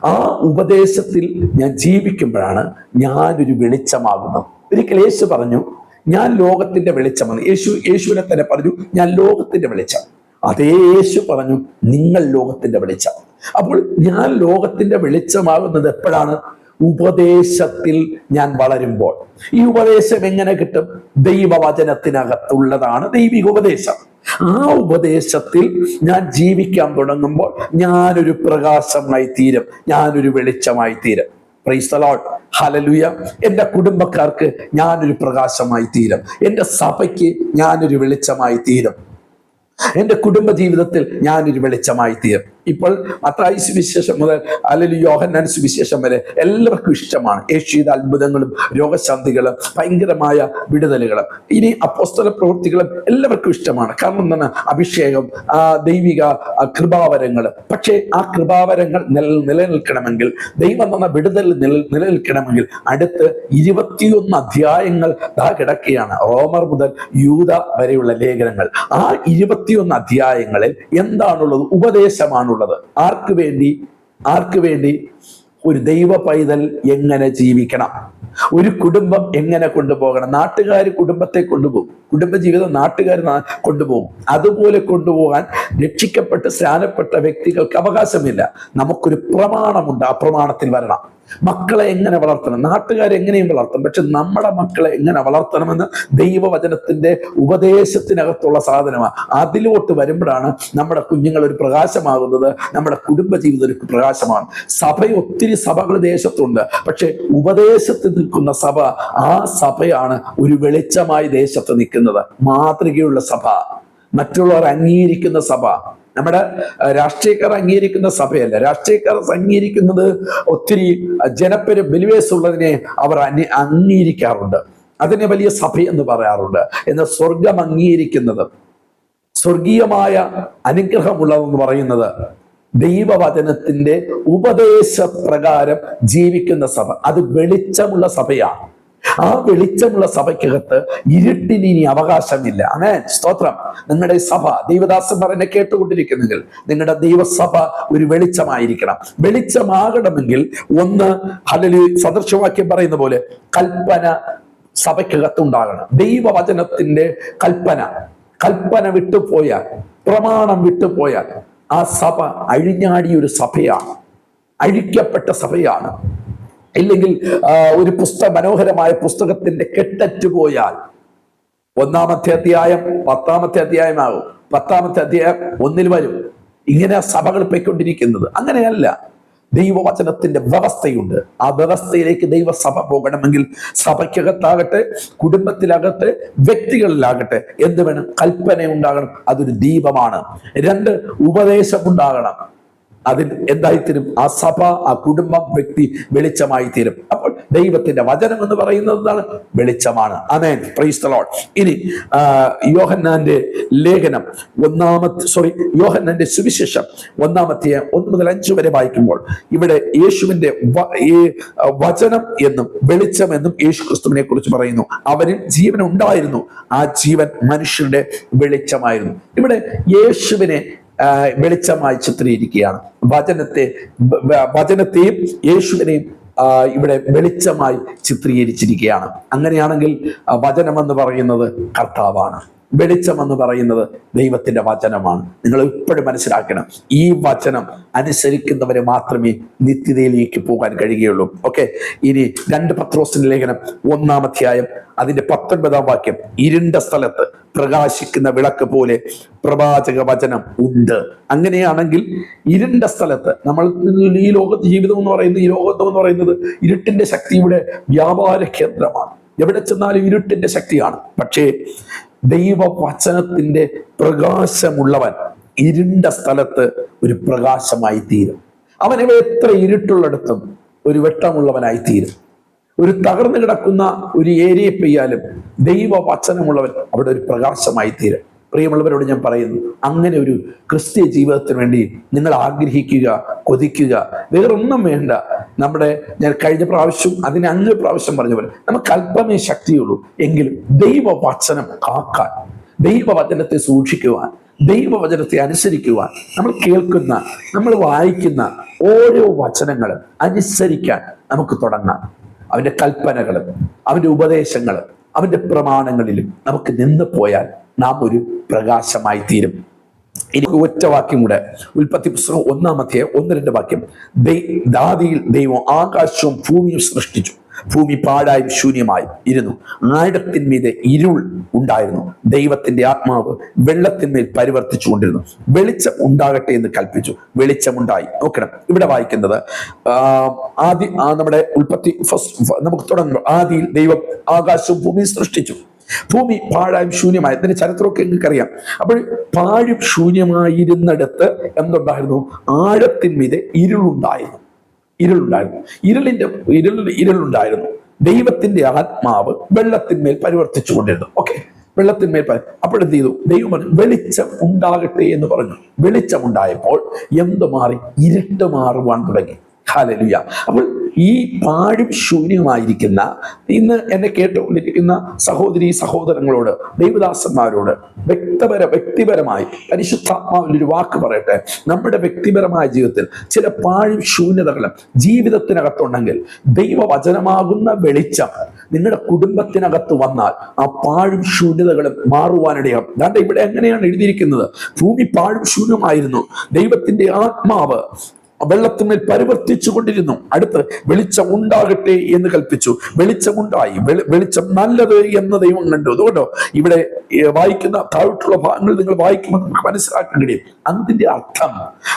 ആ ഉപദേശത്തിൽ ഞാൻ ജീവിക്കുമ്പോഴാണ് ഞാനൊരു വെളിച്ചമാകുന്നത്. ഒരിക്കൽ യേശു പറഞ്ഞു, ഞാൻ ലോകത്തിന്റെ വെളിച്ചമാണ്. യേശുവിനെ തന്നെ പറഞ്ഞു, ഞാൻ ലോകത്തിന്റെ വെളിച്ചം. അതേ യേശു പറഞ്ഞു, നിങ്ങൾ ലോകത്തിന്റെ വെളിച്ചം. അപ്പോൾ ഞാൻ ലോകത്തിന്റെ വെളിച്ചമാകുന്നത് എപ്പോഴാണ്? ഉപദേശത്തിൽ ഞാൻ വളരുമ്പോൾ. ഈ ഉപദേശം എങ്ങനെ കിട്ടും? ദൈവവചനത്തിനകത്തുള്ളതാണ് ദൈവിക ഉപദേശം. ആ ഉപദേശത്തിൽ ഞാൻ ജീവിക്കാൻ തുടങ്ങുമ്പോൾ ഞാനൊരു പ്രകാശമായി തീരും, ഞാനൊരു വെളിച്ചമായി തീരും. Praise the Lord, hallelujah. എൻ്റെ കുടുംബക്കാർക്ക് ഞാനൊരു പ്രകാശമായി തീരും, എൻ്റെ സഭയ്ക്ക് ഞാനൊരു വെളിച്ചമായി തീരും, എൻ്റെ കുടുംബ ജീവിതത്തിൽ ഞാനൊരു വെളിച്ചമായി തീരും. ഇപ്പോൾ മത്തായി സുവിശേഷം മുതൽ അല്ലെങ്കിൽ യോഹന്നാൻ സുവിശേഷം വരെ എല്ലാവർക്കും ഇഷ്ടമാണ് യേശു ചെയ്ത അത്ഭുതങ്ങളും രോഗശാന്തികളും ഭയങ്കരമായ വിടുതലുകളും. ഇനി അപ്പോസ്തല പ്രവൃത്തികളും എല്ലാവർക്കും ഇഷ്ടമാണ്. കാരണം എന്താണ്? അഭിഷേകം, ദൈവിക കൃപാവരങ്ങൾ. പക്ഷേ ആ കൃപാവരങ്ങൾ നിലനിൽക്കണമെങ്കിൽ, ദൈവം തന്ന വിടുതൽ നിലനിൽക്കണമെങ്കിൽ അടുത്ത് 21 അധ്യായങ്ങൾ കിടക്കുകയാണ്. റോമർ മുതൽ യൂദ വരെയുള്ള ലേഖനങ്ങൾ. ആ 21 അധ്യായങ്ങളിൽ എന്താണുള്ളത്? ഉപദേശമാണുള്ളത്. ആർക്ക് വേണ്ടി? ഒരു ദൈവ പൈതൽ എങ്ങനെ ജീവിക്കണം, ഒരു കുടുംബം എങ്ങനെ കൊണ്ടുപോകണം. നാട്ടുകാർ കുടുംബത്തെ കൊണ്ടുപോകും, കുടുംബജീവിതം നാട്ടുകാർ കൊണ്ടുപോകും. അതുപോലെ കൊണ്ടുപോകാൻ രക്ഷിക്കപ്പെട്ട് സ്നാനപ്പെട്ട വ്യക്തികൾക്ക് അവകാശമില്ല. നമുക്കൊരു പ്രമാണമുണ്ട്, ആ പ്രമാണത്തിൽ വരണം. മക്കളെ എങ്ങനെ വളർത്തണം, നാട്ടുകാരെ എങ്ങനെയും വളർത്തണം. പക്ഷെ നമ്മുടെ മക്കളെ എങ്ങനെ വളർത്തണമെന്ന് ദൈവവചനത്തിന്റെ ഉപദേശത്തിനകത്തുള്ള സാധനമാണ്. അതിലോട്ട് വരുമ്പോഴാണ് നമ്മുടെ കുഞ്ഞുങ്ങൾ ഒരു പ്രകാശമാകുന്നത്, നമ്മുടെ കുടുംബജീവിതം ഒരു പ്രകാശമാണ്. ഒത്തിരി സഭകൾ ദേശത്തുണ്ട്, പക്ഷെ ഉപദേശത്തിൽ നിൽക്കുന്ന സഭ, ആ സഭയാണ് ഒരു വെളിച്ചമായി ദേശത്ത് നിൽക്കുന്നത്. മാതൃകയുള്ള സഭ, മറ്റുള്ളവർ അംഗീകരിക്കുന്ന സഭ. നമ്മുടെ രാഷ്ട്രീയക്കാർ അംഗീകരിക്കുന്ന സഭയല്ല. രാഷ്ട്രീയക്കാർ അംഗീകരിക്കുന്നത് ഒത്തിരി ജനപ്പേര് ബലിവേസ് ഉള്ളതിനെ അവർ അംഗീകരിക്കാറുണ്ട്, അതിനെ വലിയ സഭ എന്ന് പറയാറുണ്ട്. എന്നാൽ സ്വർഗം അംഗീകരിക്കുന്നത്, സ്വർഗീയമായ അനുഗ്രഹമുള്ളതെന്ന് പറയുന്നത് ദൈവവചനത്തിന്റെ ഉപദേശപ്രകാരം ജീവിക്കുന്ന സഭ. അത് വെളിച്ചമുള്ള സഭയാണ്. ആ വെളിച്ചമുള്ള സഭയ്ക്കകത്ത് ഇരുട്ടിന് ഇനി അവകാശമില്ല. ആമേൻ, സ്തോത്രം. നിങ്ങളുടെ സഭ, ദൈവദാസന്മാർ എന്നെ കേട്ടുകൊണ്ടിരിക്കുന്നെങ്കിൽ നിങ്ങളുടെ ദൈവസഭ ഒരു വെളിച്ചമായിരിക്കണം. വെളിച്ചമാകണമെങ്കിൽ ഒന്ന്, ഹല്ലേലൂയ, സദൃശവാക്യം പറയുന്ന പോലെ കൽപ്പന സഭയ്ക്കകത്തുണ്ടാകണം. ദൈവവചനത്തിന്റെ കൽപ്പന വിട്ടുപോയാൽ, പ്രമാണം വിട്ടുപോയാൽ ആ സഭ അഴിഞ്ഞാടിയൊരു സഭയാണ്, അഴിക്കപ്പെട്ട സഭയാണ്. ഇല്ലെങ്കിൽ ഒരു മനോഹരമായ പുസ്തകത്തിന്റെ കെട്ടറ്റുപോയാൽ 1-ാമത്തെ അധ്യായം 10-ാമത്തെ അധ്യായമാകും, 10-ാമത്തെ അധ്യായം 1-ൽ വരും. ഇങ്ങനെ സഭകൾ പോയിക്കൊണ്ടിരിക്കുന്നത്. അങ്ങനെയല്ല. ദൈവവചനത്തിന്റെ വ്യവസ്ഥയുണ്ട്. ആ വ്യവസ്ഥയിലേക്ക് ദൈവസഭ പോകണമെങ്കിൽ സഭയ്ക്കകത്താകട്ടെ, കുടുംബത്തിലാകട്ടെ, വ്യക്തികളിലാകട്ടെ എന്ത് വേണം? കൽപ്പന ഉണ്ടാകണം. അതൊരു ദീപമാണ്. 2, ഉപദേശം ഉണ്ടാകണം. അതിൽ എന്തായിത്തീരും? ആ സഭ, ആ കുടുംബം, വ്യക്തി വെളിച്ചമായി തീരും. അപ്പോൾ ദൈവത്തിന്റെ വചനം എന്ന് പറയുന്നത് എന്താണ്? വെളിച്ചമാണ്. ആമേൻ, പ്രൈസ് ദി ലോർഡ്. ഇനി യോഹന്നാന്റെ ലേഖനം യോഹന്നാന്റെ സുവിശേഷം 1-ാമത്തെ 1 മുതൽ 5 വരെ വായിക്കുമ്പോൾ ഇവിടെ യേശുവിന്റെ വചനം എന്നും വെളിച്ചം എന്നും യേശു ക്രിസ്തുവിനെ കുറിച്ച് പറയുന്നു. അവരിൽ ജീവൻ ഉണ്ടായിരുന്നു, ആ ജീവൻ മനുഷ്യരുടെ വെളിച്ചമായിരുന്നു. ഇവിടെ യേശുവിനെ വെളിച്ചമായി ചിത്രീകരിക്കുകയാണ്. വചനത്തെയും യേശുവിനെയും ഇവിടെ വെളിച്ചമായി ചിത്രീകരിച്ചിരിക്കുകയാണ്. അങ്ങനെയാണെങ്കിൽ വചനമെന്ന് പറയുന്നത് കർത്താവാണ്, വെളിച്ചമെന്ന് പറയുന്നത് ദൈവത്തിന്റെ വചനമാണ്. നിങ്ങൾ എപ്പോഴും മനസ്സിലാക്കണം, ഈ വചനം അനുസരിക്കുന്നവരെ മാത്രമേ നിത്യതയിലേക്ക് പോകാൻ കഴിയുകയുള്ളൂ. ഓക്കെ, ഇനി 2 പത്രോസിന്റെ ലേഖനം 1-ാം അധ്യായം അതിന്റെ 19-ാം വാക്യം, ഇരുണ്ട സ്ഥലത്ത് പ്രകാശിക്കുന്ന വിളക്ക് പോലെ പ്രവാചക വചനം ഉണ്ട്. അങ്ങനെയാണെങ്കിൽ ഇരുണ്ട സ്ഥലത്ത്, നമ്മൾ ഈ ലോകത്ത് ജീവിതം എന്ന് പറയുന്നത്, ഈ ലോകത്ത് എന്ന് പറയുന്നത് ഇരുട്ടിന്റെ ശക്തിയുടെ വ്യാപാര കേന്ദ്രമാണ്. എവിടെ ചെന്നാലും ഇരുട്ടിന്റെ ശക്തിയാണ്. പക്ഷേ ദൈവവചനത്തിന്റെ പ്രകാശമുള്ളവൻ ഇരുണ്ട സ്ഥലത്ത് ഒരു പ്രകാശമായി തീരും. അവൻ എത്ര ഇരുട്ടുള്ളിടത്തും ഒരു വെട്ടമുള്ളവനായി തീരും. ഒരു തകർന്നു കിടക്കുന്ന ഒരു ഏരിയ പെയ്യാലും ദൈവവചനമുള്ളവൻ അവിടെ ഒരു പ്രകാശമായി തീരും. പ്രിയമുള്ളവരോട് ഞാൻ പറയുന്നു, അങ്ങനെ ഒരു ക്രിസ്തീയ ജീവിതത്തിന് വേണ്ടി നിങ്ങൾ ആഗ്രഹിക്കുക, കൊതിക്കുക. വേറൊന്നും വേണ്ട. ഞാൻ കഴിഞ്ഞ പ്രാവശ്യം അങ്ങ് പ്രാവശ്യം പറഞ്ഞ പോലെ നമുക്ക് അല്പമേ ശക്തിയുള്ളൂ. എങ്കിലും ദൈവവചനം കാക്കാൻ, ദൈവവചനത്തെ സൂക്ഷിക്കുവാൻ, ദൈവവചനത്തെ അനുസരിക്കുവാൻ, നമ്മൾ കേൾക്കുന്ന, നമ്മൾ വായിക്കുന്ന ഓരോ വചനങ്ങളും അനുസരിക്കാൻ നമുക്ക് തുടങ്ങാം. അവന്റെ കൽപ്പനകളും അവന്റെ ഉപദേശങ്ങളും അവന്റെ പ്രമാണങ്ങളിലും നമുക്ക് നിന്ന് പോയാൽ നാം ഒരു പ്രകാശമായി തീരും. എനിക്ക് ഒറ്റ വാക്യം കൂടെ, ഉൽപ്പത്തി പുസ്തകം 1-ാം അധ്യായം 1-2 വാക്യം. ആദിയിൽ ദൈവം ആകാശവും ഭൂമിയും സൃഷ്ടിച്ചു. ഭൂമി പാഴായും ശൂന്യമായി ഇരുന്നു. ആഴത്തിന്മീതെ ഇരുൾ ഉണ്ടായിരുന്നു. ദൈവത്തിന്റെ ആത്മാവ് വെള്ളത്തിന്മേൽ പരിവർത്തിച്ചു കൊണ്ടിരുന്നു. വെളിച്ചം ഉണ്ടാകട്ടെ എന്ന് കൽപ്പിച്ചു. വെളിച്ചമുണ്ടായി. നോക്കണം, ഇവിടെ വായിക്കുന്നത് നമ്മുടെ ഉൽപ്പത്തി നമുക്ക് തുടങ്ങുന്നു. ആദിയിൽ ദൈവം ആകാശവും ഭൂമിയും സൃഷ്ടിച്ചു. ഭൂമി പാഴായും ശൂന്യമായി. അതിന്റെ ചരിത്രമൊക്കെ നിങ്ങൾക്കറിയാം. അപ്പോൾ പാഴും ശൂന്യമായിരുന്നിടത്ത് എന്തുണ്ടായിരുന്നു? ആഴത്തിന്മീതെ ഇരുളുണ്ടായിരുന്നു. ഇരുളുണ്ടായിരുന്നു. ദൈവത്തിന്റെ ആത്മാവ് വെള്ളത്തിന്മേൽ പരിവർത്തിച്ചു കൊണ്ടിരുന്നു. വെള്ളത്തിന്മേൽ അപ്പോഴെന്ത് ചെയ്തു? ദൈവം പറഞ്ഞു വെളിച്ചം ഉണ്ടാകട്ടെ എന്ന് പറഞ്ഞു. വെളിച്ചമുണ്ടായപ്പോൾ എന്ത് മാറി? ഇരുട്ട് മാറുവാൻ തുടങ്ങി. ഹല്ലേലൂയ. അപ്പോൾ ഈ പാഴും ശൂന്യമായിരിക്കുന്ന, ഇന്ന് എന്നെ കേട്ടുകൊണ്ടിരിക്കുന്ന സഹോദരി സഹോദരങ്ങളോട്, ദൈവദാസന്മാരോട് വ്യക്തിപരമായി പരിശുദ്ധാത്മാവിന്റെ ഒരു വാക്ക് പറയട്ടെ. നമ്മുടെ വ്യക്തിപരമായ ജീവിതത്തിൽ ചില പാഴും ശൂന്യതകളും ജീവിതത്തിനകത്തുണ്ടെങ്കിൽ ദൈവവചനമാകുന്ന വെളിച്ചം നിങ്ങളുടെ കുടുംബത്തിനകത്ത് വന്നാൽ ആ പാഴും ശൂന്യതകളും മാറുവാനിടയാകും. അതാണ്ട് ഇവിടെ എങ്ങനെയാണ് എഴുതിയിരിക്കുന്നത്? ഭൂമി പാഴും ശൂന്യമായിരുന്നു. ദൈവത്തിന്റെ ആത്മാവ് വെള്ളത്തിന്മേൽ പരിവർത്തിച്ചു കൊണ്ടിരുന്നു. അടുത്ത് വെളിച്ചം ഉണ്ടാകട്ടെ എന്ന് കൽപ്പിച്ചു. വെളിച്ചമുണ്ടായി. വെളിച്ചം നല്ലത് എന്ന് ദൈവം കണ്ടു. അതുകൊണ്ടോ ഇവിടെ വായിക്കുന്ന താഴോട്ടുള്ള ഭാഗങ്ങൾ നിങ്ങൾ വായിക്കുമ്പോൾ നമുക്ക് മനസ്സിലാക്കാൻ കഴിയും. അതിന്റെ അർത്ഥം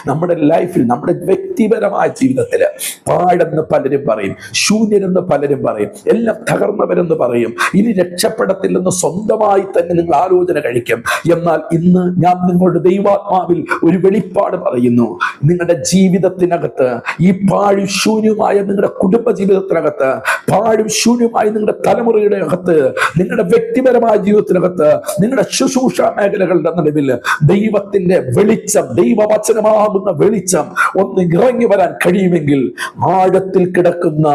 നമ്മുടെ ലൈഫിൽ, നമ്മുടെ വ്യക്തിപരമായ ജീവിതത്തിൽ പാടെന്ന് പലരും പറയും, ശൂന്യരെന്ന് പലരും പറയും, എല്ലാം തകർന്നവരെന്ന് പറയും, ഇനി രക്ഷപ്പെടത്തില്ലെന്ന് സ്വന്തമായി തന്നെ നിങ്ങൾ ആലോചന കഴിക്കും. എന്നാൽ ഇന്ന് ഞാൻ നിങ്ങളുടെ ദൈവാത്മാവിൽ ഒരു വെളിപ്പാട് പറയുന്നു. നിങ്ങളുടെ ജീവിതത്തിനകത്ത്, ഈ പാഴും ശൂന്യമായ നിങ്ങളുടെ കുടുംബ ജീവിതത്തിനകത്ത്, പാഴും ശൂന്യമായ നിങ്ങളുടെ തലമുറയുടെ അകത്ത്, നിങ്ങളുടെ വ്യക്തിപരമായ ജീവിതത്തിനകത്ത്, നിങ്ങളുടെ ശുശ്രൂഷ മേഖലകളുടെ നടുവിൽ ദൈവത്തിന്റെ വെളിച്ചം, ദൈവവചനമാകുന്ന വെളിച്ചം ഒന്ന് ഇറങ്ങി വരാൻ കഴിയുമെങ്കിൽ ആഴത്തിൽ കിടക്കുന്ന,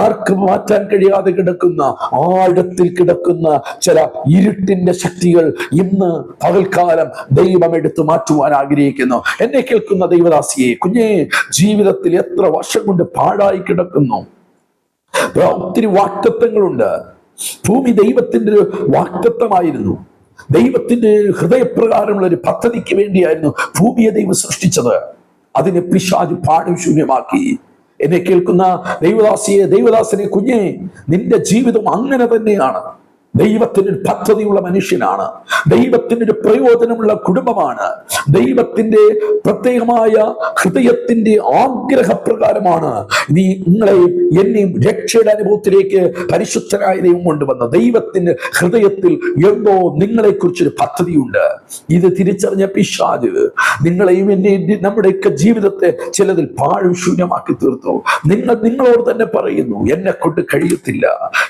ആർക്കും മാറ്റാൻ കഴിയാതെ കിടക്കുന്ന, ആഴത്തിൽ കിടക്കുന്ന ചില ഇരുട്ടിന്റെ ശക്തികൾ ഇന്ന് പകൽക്കാലം ദൈവം എടുത്തു മാറ്റുവാൻ ആഗ്രഹിക്കുന്നു. എന്നെ കേൾക്കുന്ന ദൈവദാസിയെ, കുഞ്ഞേ, ജീവിതത്തിൽ എത്ര വർഷം കൊണ്ട് പാഴായി കിടക്കുന്നു. ഒത്തിരി വാക്തത്വങ്ങളുണ്ട്. ഭൂമി ദൈവത്തിന്റെ ഒരു വാക്തത്വമായിരുന്നു. ദൈവത്തിന്റെ ഹൃദയപ്രകാരമുള്ള ഒരു പദ്ധതിക്ക് വേണ്ടിയായിരുന്നു ഭൂമിയെ ദൈവം സൃഷ്ടിച്ചത്. അതിനെ പിശാച് പാഴും ശൂന്യമാക്കി. എന്നെ കേൾക്കുന്ന ദൈവദാസിയെ, ദൈവദാസനെ, കുഞ്ഞേ, നിന്റെ ജീവിതം അങ്ങനെ തന്നെയാണ്. ദൈവത്തിനൊരു പദ്ധതിയുള്ള മനുഷ്യനാണ്. ദൈവത്തിനൊരു പ്രയോജനമുള്ള കുടുംബമാണ്. ദൈവത്തിന്റെ പ്രത്യേകമായ ഹൃദയത്തിന്റെ ആഗ്രഹപ്രകാരമാണ് നിങ്ങളെയും എന്നെയും രക്ഷയുടെ അനുഭവത്തിലേക്ക് പരിശുദ്ധനായ ദൈവം കൊണ്ടുവന്ന. ദൈവത്തിന്റെ ഹൃദയത്തിൽ എന്തോ നിങ്ങളെ കുറിച്ചൊരു പദ്ധതിയുണ്ട്. ഇത് തിരിച്ചറിഞ്ഞ പിശാച് നിങ്ങളെയും എന്നെയും നമ്മുടെയൊക്കെ ജീവിതത്തെ ചിലതിൽ പാഴും ശൂന്യമാക്കി തീർത്തു. നിങ്ങളോട് തന്നെ പറയുന്നു, എന്നെ കൊണ്ട് കഴിയത്തില്ല,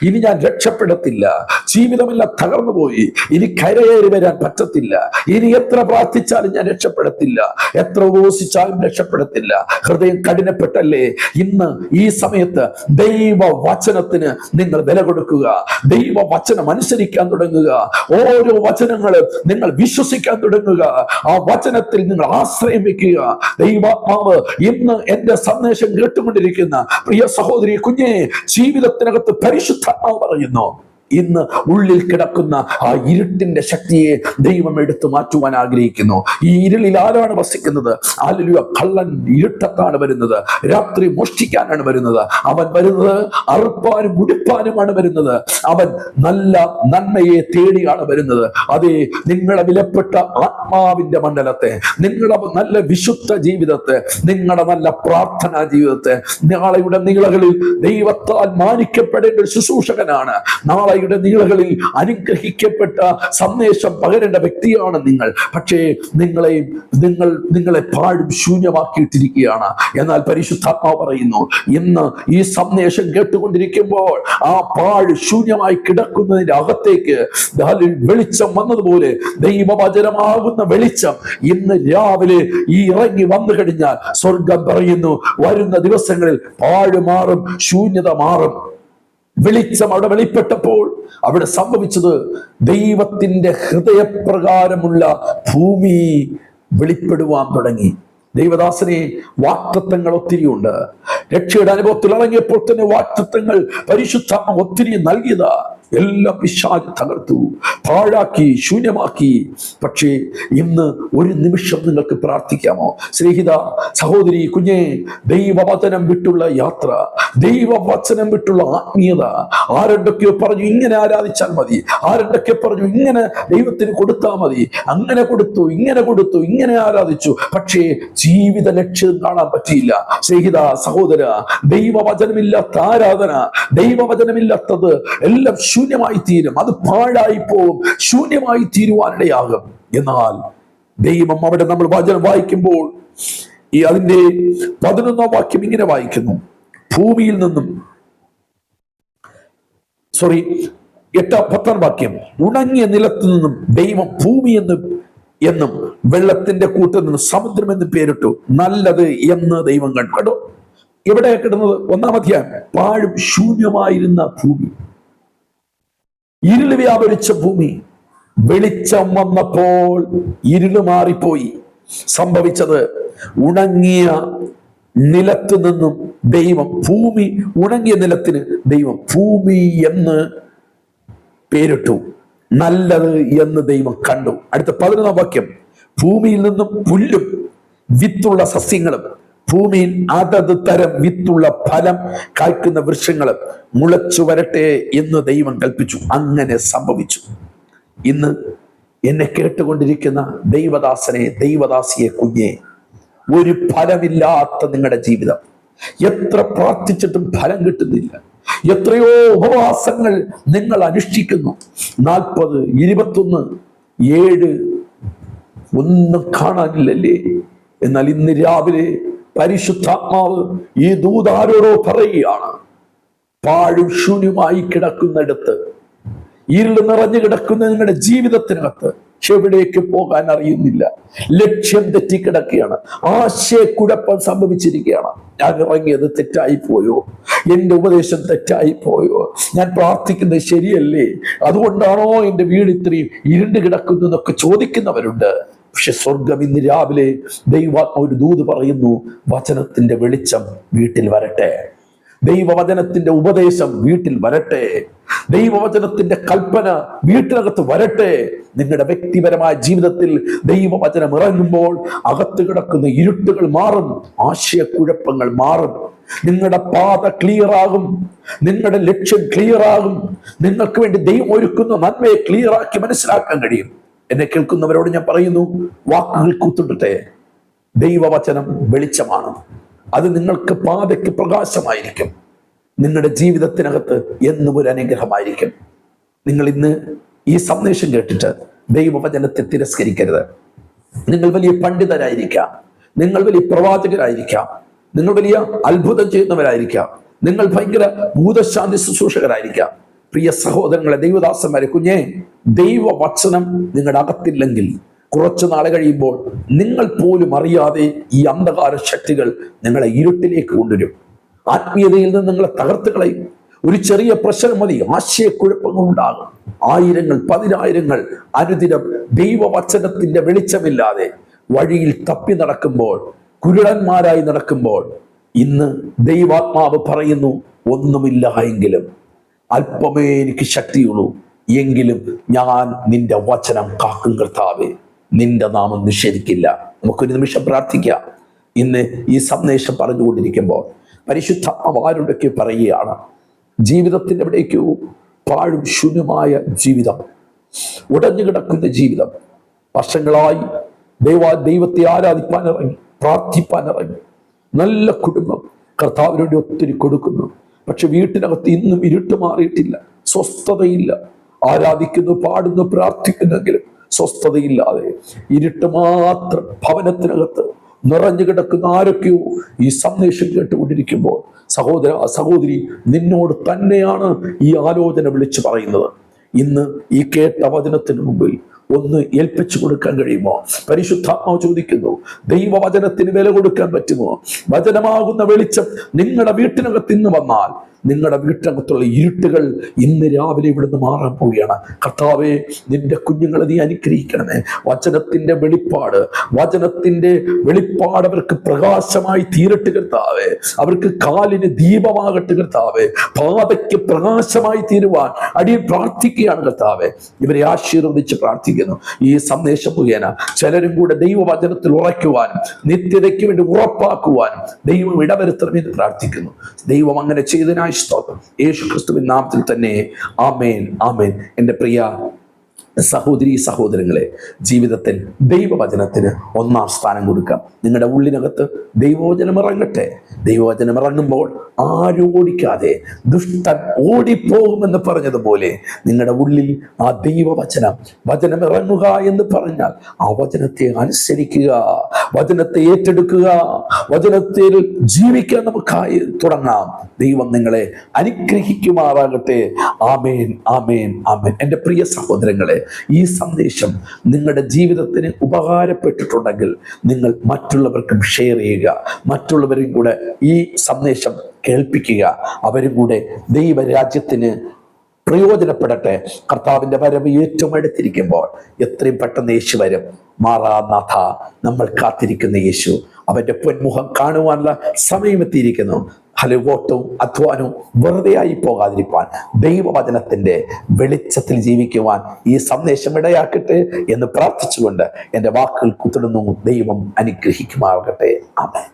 ഇനി ഞാൻ രക്ഷപ്പെടത്തില്ല, ജീവിതമെല്ലാം തകർന്നു പോയി, ഇനി കരയേറി വരാൻ പറ്റത്തില്ല, ഇനി എത്ര പ്രാർത്ഥിച്ചാലും ഞാൻ രക്ഷപ്പെടത്തില്ല, എത്ര ഉപവസിച്ചാലും രക്ഷപ്പെടത്തില്ല. ഹൃദയം കഠിനപ്പെട്ടല്ലേ? ഇന്ന് ഈ സമയത്ത് ദൈവവചനത്തിന് നിങ്ങൾ വില കൊടുക്കുക. ദൈവവചനം അനുസരിക്കാൻ തുടങ്ങുക. ഓരോ വചനങ്ങളും നിങ്ങൾ വിശ്വസിക്കാൻ തുടങ്ങുക. ആ വചനത്തിൽ നിങ്ങൾ ആശ്രയം വെക്കുക. ദൈവാത്മാവ് ഇന്ന് എന്റെ സന്ദേശം കേട്ടുകൊണ്ടിരിക്കുന്ന പ്രിയ സഹോദരി, കുഞ്ഞേ, ജീവിതത്തിനകത്ത് പരിശുദ്ധാത്മാവ് പറയുന്നു, ഇന്ന് ഉള്ളിൽ കിടക്കുന്ന ആ ഇരുട്ടിന്റെ ശക്തിയെ ദൈവം എടുത്തു മാറ്റുവാൻ ആഗ്രഹിക്കുന്നു. ഈ ഇരുളിൽ ആരാണ് വസിക്കുന്നത്? ഹല്ലേലൂയ. കള്ളൻ ഇരുട്ടത്താണ് വരുന്നത്. രാത്രി മോഷ്ടിക്കാനാണ് വരുന്നത്. അവൻ വരുന്നത് അറുപ്പാനും മുടിപ്പാനുമാണ് വരുന്നത്. അവൻ നല്ല നന്മയെ തേടിയാണ് വരുന്നത്. അതേ, നിങ്ങളുടെ വിലപ്പെട്ട ആത്മാവിന്റെ മണ്ഡലത്തെ, നിങ്ങളുടെ നല്ല വിശുദ്ധ ജീവിതത്തെ, നിങ്ങളുടെ നല്ല പ്രാർത്ഥനാ ജീവിതത്തെ നാളെയുടെ നിളകളിൽ ദൈവത്താൽ മാനിക്കപ്പെടേണ്ട ഒരു ശുശ്രൂഷകനാണ്. നാളെ സ്പോട്ടിഫൈയുടെ നീളകളിൽ അനുഗ്രഹിക്കപ്പെട്ട സന്ദേശം പകരേണ്ട വ്യക്തിയാണ് നിങ്ങൾ. പക്ഷേ നിങ്ങളെ പാഴും ശൂന്യമാക്കിയിട്ടിരിക്കുകയാണ്. എന്നാൽ പരിശുദ്ധാത്മാവ് പറയുന്നു, ഇന്ന് ഈ സന്ദേശം കേട്ടുകൊണ്ടിരിക്കുമ്പോൾ ആ പാഴ് ശൂന്യമായി കിടക്കുന്നതിന്റെ അകത്തേക്ക് വെളിച്ചം വന്നതുപോലെ ദൈവവചനമാകുന്ന വെളിച്ചം ഇന്ന് രാവിലെ ഈ ഇറങ്ങി വന്നു കഴിഞ്ഞാൽ സ്വർഗം പറയുന്നു, വരുന്ന ദിവസങ്ങളിൽ പാഴ് മാറും, ശൂന്യത മാറും. വെളിച്ചം അവിടെ വെളിപ്പെട്ടപ്പോൾ അവിടെ സംഭവിച്ചത് ദൈവത്തിന്റെ ഹൃദയപ്രകാരമുള്ള ഭൂമി വെളിപ്പെടുവാൻ തുടങ്ങി. ദൈവദാസനെ, വാഗ്ദത്തങ്ങൾ ഒത്തിരിയുണ്ട്. രക്ഷയുടെ അനുഭവത്തിൽ ഇറങ്ങിയപ്പോൾ തന്നെ വാഗ്ദത്തങ്ങൾ പരിശുദ്ധാത്മ ഒത്തിരി നൽകിയതാ. എല്ലാം പിശാച് തകർത്തു, പാഴാക്കി, ശൂന്യമാക്കി. പക്ഷേ ഇന്ന് ഒരു നിമിഷം നിങ്ങൾക്ക് പ്രാർത്ഥിക്കാമോ? സ്നേഹിത, സഹോദരി, കുഞ്ഞെ, ദൈവവചനം വിട്ടുള്ള യാത്ര, ദൈവവചനം വിട്ടുള്ള ആത്മീയത. ആരെന്തൊക്കെയോ പറഞ്ഞു ഇങ്ങനെ ആരാധിച്ചാൽ മതി, ആരെന്തൊക്കെ പറഞ്ഞു ഇങ്ങനെ ദൈവത്തിന് കൊടുത്താൽ മതി, അങ്ങനെ കൊടുത്തു, ഇങ്ങനെ കൊടുത്തു, ഇങ്ങനെ ആരാധിച്ചു. പക്ഷേ ജീവിത ലക്ഷ്യം കാണാൻ പറ്റിയില്ല. സ്നേഹിത, സഹോദര, ദൈവവചനമില്ലാത്ത ആരാധന, ദൈവവചനമില്ലാത്തത് എല്ലാം ശൂന്യമായി തീരും. അത് പാഴായി പോവും, ശൂന്യമായി തീരുവാനിടയാകും. എന്നാൽ ദൈവം അവിടെ നമ്മൾ വചനം വായിക്കുമ്പോൾ അതിന്റെ 11ാം വാക്യം ഇങ്ങനെ വായിക്കുന്നു, ഭൂമിയിൽ നിന്നും 10ാം വാക്യം, ഉണങ്ങിയ നിലത്തു നിന്നും ദൈവം ഭൂമി എന്നും വെള്ളത്തിന്റെ കൂട്ടിൽ നിന്ന് സമുദ്രം എന്ന് പേരിട്ടു. നല്ലത് എന്ന് ദൈവം കണ്ടു. കേട്ടോ, എവിടെ കിടന്നത്? 1-ാം അധ്യായം. പാഴും ശൂന്യമായിരുന്ന ഭൂമി, ഇരുള് വ്യാപരിച്ച ഭൂമി, വെളിച്ചം വന്നപ്പോൾ ഇരുള് മാറിപ്പോയി. സംഭവിച്ചത്, ഉണങ്ങിയ നിലത്തു നിന്നും ദൈവം ഭൂമി, ഉണങ്ങിയ നിലത്തിന് ദൈവം ഭൂമി എന്ന് പേരിട്ടു. നല്ലത് എന്ന് ദൈവം കണ്ടു. അടുത്ത 11ാം വാക്യം, ഭൂമിയിൽ നിന്നും പുല്ലും വിത്തുള്ള സസ്യങ്ങളും ഭൂമിയിൽ അതത് തരം വിത്തുള്ള ഫലം കായ്ക്കുന്ന വൃക്ഷങ്ങളും മുളച്ചു വരട്ടെ എന്ന് ദൈവം കൽപ്പിച്ചു. അങ്ങനെ സംഭവിച്ചു. ഇന്ന് എന്നെ കേട്ടുകൊണ്ടിരിക്കുന്ന ദൈവദാസനെ, ദൈവദാസിയെ, കുഞ്ഞെ, ഒരു ഫലമില്ലാത്ത നിങ്ങളുടെ ജീവിതം, എത്ര പ്രാർത്ഥിച്ചിട്ടും ഫലം കിട്ടുന്നില്ല. എത്രയോ ഉപവാസങ്ങൾ നിങ്ങൾ അനുഷ്ഠിക്കുന്നു, 40, 21, 7, ഒന്നും കാണാനില്ലല്ലേ? എന്നാൽ ഇന്ന് രാവിലെ പരിശുദ്ധാത്മാവ് ഈ ദൂതാരോടോ പറയുകയാണ്, പാഴും ശൂന്യമായി കിടക്കുന്നിടത്ത്, ഇരുൾ നിറഞ്ഞു കിടക്കുന്ന നിങ്ങളുടെ ജീവിതത്തിനകത്ത് എവിടേക്ക് പോകാൻ അറിയുന്നില്ല, ലക്ഷ്യം തെറ്റിക്കിടക്കുകയാണ്, ആശയക്കുഴപ്പം സംഭവിച്ചിരിക്കുകയാണ്. ഞാൻ ഇറങ്ങിയത് തെറ്റായി പോയോ? എന്റെ ഉപദേശം തെറ്റായി പോയോ? ഞാൻ പ്രാർത്ഥിക്കുന്നത് ശരിയല്ലേ? അതുകൊണ്ടാണോ എന്റെ വീട് ഇത്രയും ഇരുണ്ട് കിടക്കുന്നതൊക്കെ ചോദിക്കുന്നവരുണ്ട്. പക്ഷെ സ്വർഗം ഇന്ന് രാവിലെ ദൈവാത്മാവ് ഒരു ദൂത് പറയുന്നു, വചനത്തിന്റെ വെളിച്ചം വീട്ടിൽ വരട്ടെ, ദൈവവചനത്തിന്റെ ഉപദേശം വീട്ടിൽ വരട്ടെ, ദൈവവചനത്തിന്റെ കൽപ്പന വീട്ടിനകത്ത് വരട്ടെ. നിങ്ങളുടെ വ്യക്തിപരമായ ജീവിതത്തിൽ ദൈവവചനം ഇറങ്ങുമ്പോൾ അകത്ത് കിടക്കുന്ന ഇരുട്ടുകൾ മാറും, ആശയക്കുഴപ്പങ്ങൾ മാറും, നിങ്ങളുടെ പാത ക്ലിയർ ആകും, നിങ്ങളുടെ ലക്ഷ്യം ക്ലിയർ ആകും, നിങ്ങൾക്ക് വേണ്ടി ദൈവം ഒരുക്കുന്ന നന്മയെ ക്ലിയർ ആക്കി മനസ്സിലാക്കാൻ കഴിയും. എന്നെ കേൾക്കുന്നവരോട് ഞാൻ പറയുന്നു, വാക്കുകൾ കൂത്തുണ്ടട്ടെ. ദൈവവചനം വെളിച്ചമാണ്, അത് നിങ്ങൾക്ക് പാതയ്ക്ക് പ്രകാശമായിരിക്കും, നിങ്ങളുടെ ജീവിതത്തിനകത്ത് എന്നും ഒരു അനുഗ്രഹമായിരിക്കും. നിങ്ങൾ ഇന്ന് ഈ സന്ദേശം കേട്ടിട്ട് ദൈവവചനത്തെ തിരസ്കരിക്കരുത്. നിങ്ങൾ വലിയ പണ്ഡിതരായിരിക്കാം, നിങ്ങൾ വലിയ പ്രവാചകരായിരിക്കാം, നിങ്ങൾ വലിയ അത്ഭുതം ചെയ്യുന്നവരായിരിക്കാം, നിങ്ങൾ ഭയങ്കര ഭൂതശാന്തി ശുശ്രൂഷകരായിരിക്കാം. പ്രിയ സഹോദരങ്ങളെ, ദൈവദാസന്മാരെ, കുഞ്ഞെ, ദൈവവചനം നിങ്ങളുടെ അകത്തില്ലെങ്കിൽ കുറച്ചു നാളെ കഴിയുമ്പോൾ നിങ്ങൾ പോലും അറിയാതെ ഈ അന്ധകാര ശക്തികൾ നിങ്ങളെ ഇരുട്ടിലേക്ക് കൊണ്ടുവരും. ആത്മീയതയിൽ നിന്ന് നിങ്ങളെ തകർത്ത് കളയും. ഒരു ചെറിയ പ്രശ്നം മതി, ആശയക്കുഴപ്പങ്ങൾ ഉണ്ടാകും. 1000, 10000 അനുദിനം ദൈവവചനത്തിന്റെ വെളിച്ചമില്ലാതെ വഴിയിൽ തപ്പി നടക്കുമ്പോൾ, കുരുടന്മാരായി നടക്കുമ്പോൾ, ഇന്ന് ദൈവാത്മാവ് പറയുന്നു, ഒന്നുമില്ല എങ്കിലും അല്പമേ എനിക്ക് ശക്തിയുള്ളൂ, എങ്കിലും ഞാൻ നിന്റെ വചനം കാക്കും കർത്താവേ, നിന്റെ നാമം നിഷേധിക്കില്ല. നമുക്കൊരു നിമിഷം പ്രാർത്ഥിക്കാം. ഇന്ന് ഈ സന്ദേശം പറഞ്ഞുകൊണ്ടിരിക്കുമ്പോൾ പരിശുദ്ധാത്മാവ് ആരോടൊക്കെ പറയുകയാണ്, ജീവിതത്തിന്റെ എവിടേക്കോ പാഴും ശൂന്യമായ ജീവിതം, ഉടഞ്ഞു കിടക്കുന്ന ജീവിതം, വർഷങ്ങളായി ദൈവത്തെ ആരാധിപ്പാൻ ഇറങ്ങി, പ്രാർത്ഥിപ്പാൻ ഇറങ്ങി, നല്ല കുടുംബം കർത്താവിനോട് ഒത്തിരി കൊടുക്കുന്നു, പക്ഷെ വീട്ടിനകത്ത് ഇന്നും ഇരുട്ട് മാറിയിട്ടില്ല. സ്വസ്ഥതയില്ല. ആരാധിക്കുന്നു, പാടുന്നു, പ്രാർത്ഥിക്കുന്നെങ്കിലും സ്വസ്ഥതയില്ലാതെ ഇരുട്ട് മാത്രം ഭവനത്തിനകത്ത് നിറഞ്ഞു കിടക്കുന്ന ആരൊക്കെയോ ഈ സന്ദേശം കേട്ടുകൊണ്ടിരിക്കുമ്പോൾ, സഹോദര സഹോദരി, നിന്നോട് തന്നെയാണ് ഈ ആലോചന വിളിച്ചു പറയുന്നത്. ഇന്ന് ഈ കേട്ട വചനത്തിന് മുമ്പിൽ ഒന്ന് ഏൽപ്പിച്ചു കൊടുക്കാൻ കഴിയുമോ? പരിശുദ്ധാത്മാവ് ചോദിക്കുന്നു, ദൈവവചനത്തിന് വില കൊടുക്കാൻ പറ്റുമോ? വചനമാകുന്ന വെളിച്ചം നിങ്ങളുടെ വീട്ടിനകത്ത് ഇന്ന് വന്നാൽ നിങ്ങളുടെ വീട്ടിനകത്തുള്ള ഇരുട്ടുകൾ ഇന്ന് രാവിലെ ഇവിടുന്ന് മാറാൻ പോവുകയാണ്. കർത്താവേ, നിന്റെ കുഞ്ഞുങ്ങളെ നീ അനുഗ്രഹിക്കണമേ. വചനത്തിന്റെ വെളിപ്പാട് അവർക്ക് പ്രകാശമായി തീരട്ടെ കർത്താവേ. അവർക്ക് കാലിന് ദീപമാകട്ടെ കർത്താവേ. പാതയ്ക്ക് പ്രകാശമായി തീരുവാൻ അടിയൻ പ്രാർത്ഥിക്കുകയാണ് കർത്താവേ. ഇവരെ ആശീർവദിച്ച് പ്രാർത്ഥിക്കുന്നു. ഈ സന്ദേശം മുഖേന ചിലരും കൂടെ ദൈവവചനത്തിൽ ഉറയ്ക്കുവാനും നിത്യതയ്ക്ക് വേണ്ടി ഉറപ്പാക്കുവാനും ദൈവം ഇടവരുത്തണമെന്ന് പ്രാർത്ഥിക്കുന്നു. ദൈവം അങ്ങനെ ചെയ്തതിനായി സ്തോത്രം. യേശു ക്രിസ്തുവിൻ നാമത്തിൽ തന്നെ ആമേൻ, ആമേൻ. എൻ്റെ പ്രിയ സഹോദരി സഹോദരങ്ങളെ, ജീവിതത്തിൽ ദൈവവചനത്തിന് ഒന്നാം സ്ഥാനം കൊടുക്കാം. നിങ്ങളുടെ ഉള്ളിനകത്ത് ദൈവവചനം ഇറങ്ങട്ടെ. ദൈവവചനം ഇറങ്ങുമ്പോൾ ആരോടിക്കാതെ ദുഷ്ടൻ ഓടിപ്പോകുമെന്ന് പറഞ്ഞതുപോലെ നിങ്ങളുടെ ഉള്ളിൽ ആ വചനം ഇറങ്ങുക എന്ന് പറഞ്ഞാൽ ആ വചനത്തെ അനുസരിക്കുക, വചനത്തെ ഏറ്റെടുക്കുക, വചനത്തിൽ ജീവിക്കാൻ നമുക്കായി തുടങ്ങാം. ദൈവം നിങ്ങളെ അനുഗ്രഹിക്കുമാറാകട്ടെ. ആമേൻ, ആമേൻ, ആമേൻ. എൻ്റെ പ്രിയ സഹോദരങ്ങളെ, ഈ സന്ദേശം നിങ്ങളുടെ ജീവിതത്തിന് ഉപകാരപ്പെട്ടിട്ടുണ്ടെങ്കിൽ നിങ്ങൾ മറ്റുള്ളവർക്കും ഷെയർ ചെയ്യുക. മറ്റുള്ളവരും കൂടെ ഈ സന്ദേശം കേൾപ്പിക്കുക. അവരും കൂടെ ദൈവരാജ്യത്തിന് പ്രയോജനപ്പെടട്ടെ. കർത്താവിന്റെ വരവ് ഏറ്റവും അടുത്തിരിക്കുമ്പോൾ എത്രയും പെട്ടെന്ന് യേശു വരും. മാറാനാഥ, നമ്മൾ കാത്തിരിക്കുന്ന യേശു, അവന്റെ പൊന്മുഖം കാണുവാനുള്ള സമയമെത്തിയിരിക്കുന്നു. ഹലവോട്ടവും അധ്വാനവും വെറുതെ ആയി പോകാതിരിക്കാൻ ദൈവവചനത്തിന്റെ വെളിച്ചത്തിൽ ജീവിക്കുവാൻ ഈ സന്ദേശം ഇടയാക്കട്ടെ എന്ന് പ്രാർത്ഥിച്ചുകൊണ്ട് എൻ്റെ വാക്കുകൾ കുത്തിടുന്നു. ദൈവം അനുഗ്രഹിക്കുമാകട്ടെ. ആമേൻ.